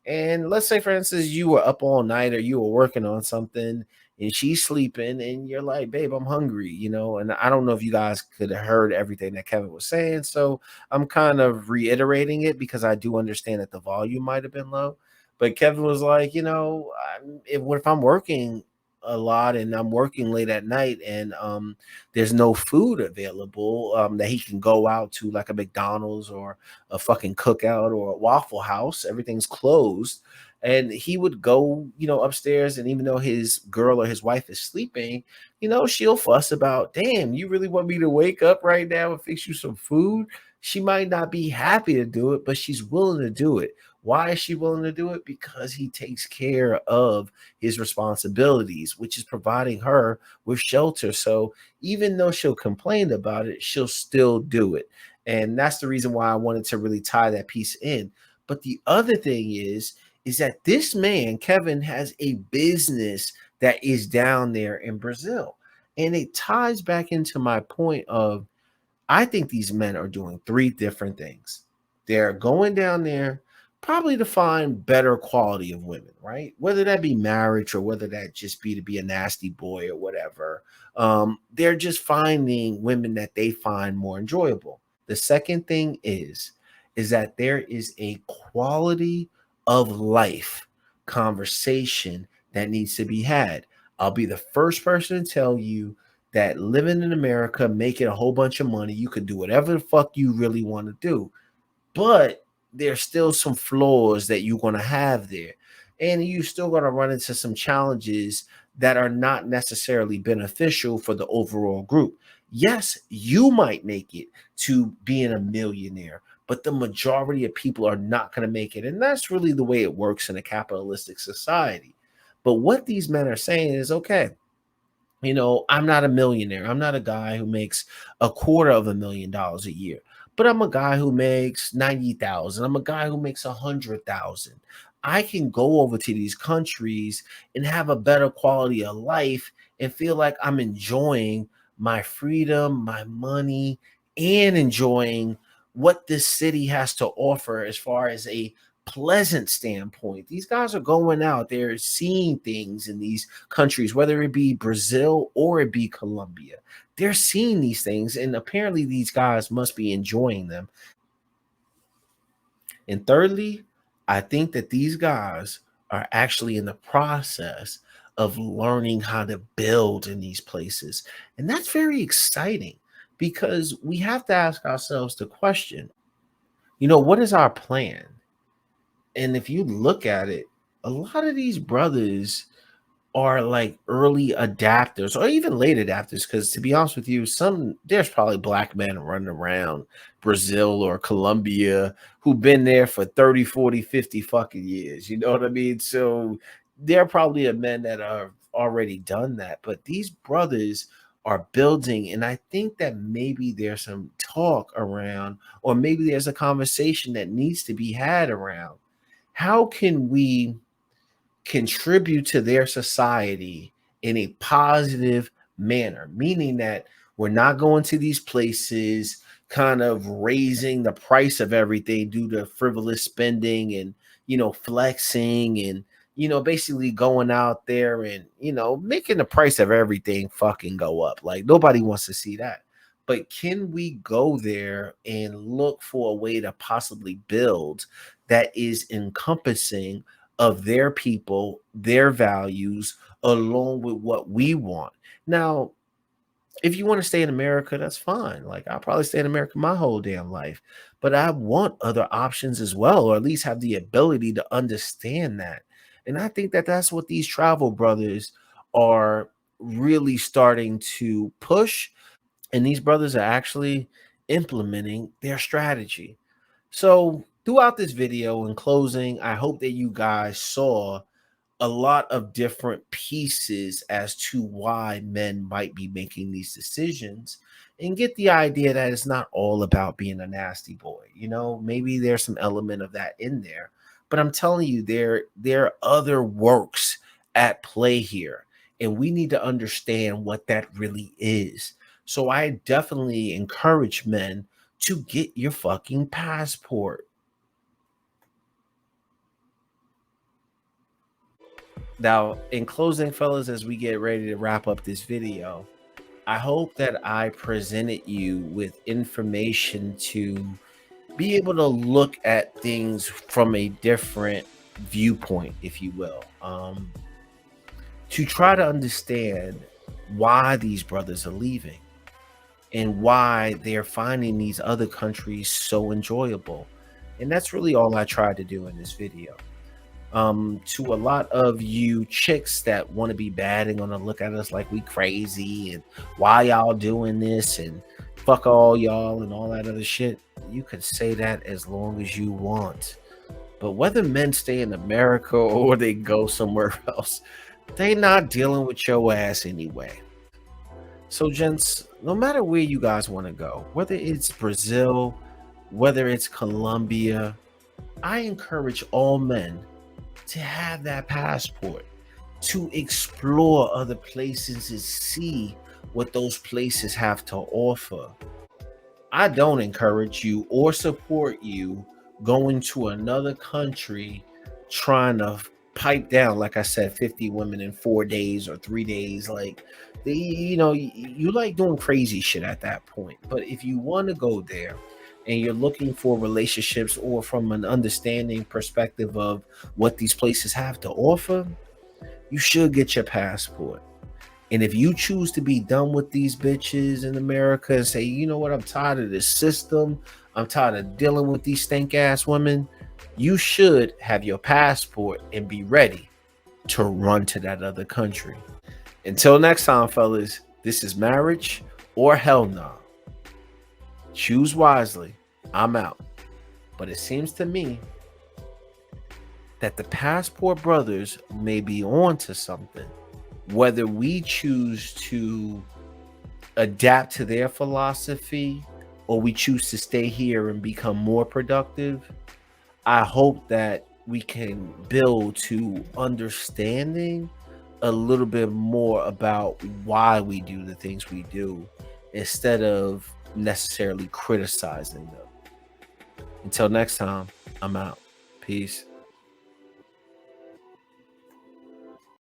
And let's say, for instance, you were up all night or you were working on something and she's sleeping and you're like, babe, I'm hungry, and I don't know if you guys could have heard everything that Kevin was saying. So I'm kind of reiterating it because I do understand that the volume might have been low. But Kevin was like, if I'm working a lot and I'm working late at night and there's no food available that he can go out to, like a McDonald's or a fucking Cookout or a Waffle House, everything's closed. And he would go, upstairs, and even though his girl or his wife is sleeping, she'll fuss about, damn, you really want me to wake up right now and fix you some food? She might not be happy to do it, but she's willing to do it. Why is she willing to do it? Because he takes care of his responsibilities, which is providing her with shelter. So even though she'll complain about it, she'll still do it. And that's the reason why I wanted to really tie that piece in. But the other thing is that this man, Kevin, has a business that is down there in Brazil. And it ties back into my point of, I think these men are doing three different things. They're going down there probably to find better quality of women, right? Whether that be marriage or whether that just be to be a nasty boy or whatever. They're just finding women that they find more enjoyable. The second thing is that there is a quality of life conversation that needs to be had. I'll be the first person to tell you that living in America, making a whole bunch of money, you can do whatever the fuck you really want to do. But there's still some flaws that you're going to have there. And you're still going to run into some challenges that are not necessarily beneficial for the overall group. Yes, you might make it to being a millionaire, but the majority of people are not going to make it. And that's really the way it works in a capitalistic society. But what these men are saying is, okay, you know, I'm not a millionaire. I'm not a guy who makes $250,000 a year, but I'm a guy who makes 90,000. I'm a guy who makes 100,000. I can go over to these countries and have a better quality of life and feel like I'm enjoying my freedom, my money, and enjoying what this city has to offer as far as a pleasant standpoint. These guys are going out there seeing things in these countries, whether it be Brazil or it be Colombia. They're seeing these things, and apparently these guys must be enjoying them. And thirdly, I think that these guys are actually in the process of learning how to build in these places. And that's very exciting because we have to ask ourselves the question, you know, what is our plan? And if you look at it, a lot of these brothers are like early adapters or even late adapters. Because to be honest with you, there's probably black men running around Brazil or Colombia who've been there for 30, 40, 50 fucking years. You know what I mean? So there are probably a men that are already done that. But these brothers are building, and I think that maybe there's some talk around, or maybe there's a conversation that needs to be had around how can we contribute to their society in a positive manner, meaning that we're not going to these places kind of raising the price of everything due to frivolous spending and, you know, flexing and, you know, basically going out there and, you know, making the price of everything fucking go up. Like nobody wants to see that. But can we go there and look for a way to possibly build that is encompassing of their people, their values, along with what we want? Now, if you want to stay in America, that's fine. Like I'll probably stay in America my whole damn life, but I want other options as well, or at least have the ability to understand that. And I think that that's what these travel brothers are really starting to push. And these brothers are actually implementing their strategy. So throughout this video, in closing, I hope that you guys saw a lot of different pieces as to why men might be making these decisions and get the idea that it's not all about being a nasty boy. You know, maybe there's some element of that in there, but I'm telling you, there are other works at play here, and we need to understand what that really is. So I definitely encourage men to get your fucking passport. Now, in closing, fellas, as we get ready to wrap up this video, I hope that I presented you with information to be able to look at things from a different viewpoint, if you will, to try to understand why these brothers are leaving and why they're finding these other countries so enjoyable. And that's really all I tried to do in this video. To a lot of you chicks that want to be bad and gonna look at us like we crazy and why y'all doing this and fuck all y'all and all that other shit, you can say that as long as you want. But whether men stay in America or they go somewhere else, they not dealing with your ass anyway. So gents, no matter where you guys want to go, whether it's Brazil, whether it's Colombia, I encourage all men to have that passport, to explore other places and see what those places have to offer. I don't encourage you or support you going to another country trying to pipe down, like I said, 50 women in 4 days or 3 days. Like, you like doing crazy shit at that point. But if you want to go there and you're looking for relationships or from an understanding perspective of what these places have to offer, you should get your passport. And if you choose to be done with these bitches in America and say, you know what, I'm tired of this system, I'm tired of dealing with these stink ass women, you should have your passport and be ready to run to that other country. Until next time, fellas, this is Marriage or Hell Nah. Choose wisely. I'm out. But it seems to me that the Passport Brothers may be on to something. Whether we choose to adapt to their philosophy or we choose to stay here and become more productive, I hope that we can build to understanding a little bit more about why we do the things we do instead of necessarily criticizing them. Until next time, I'm out. Peace.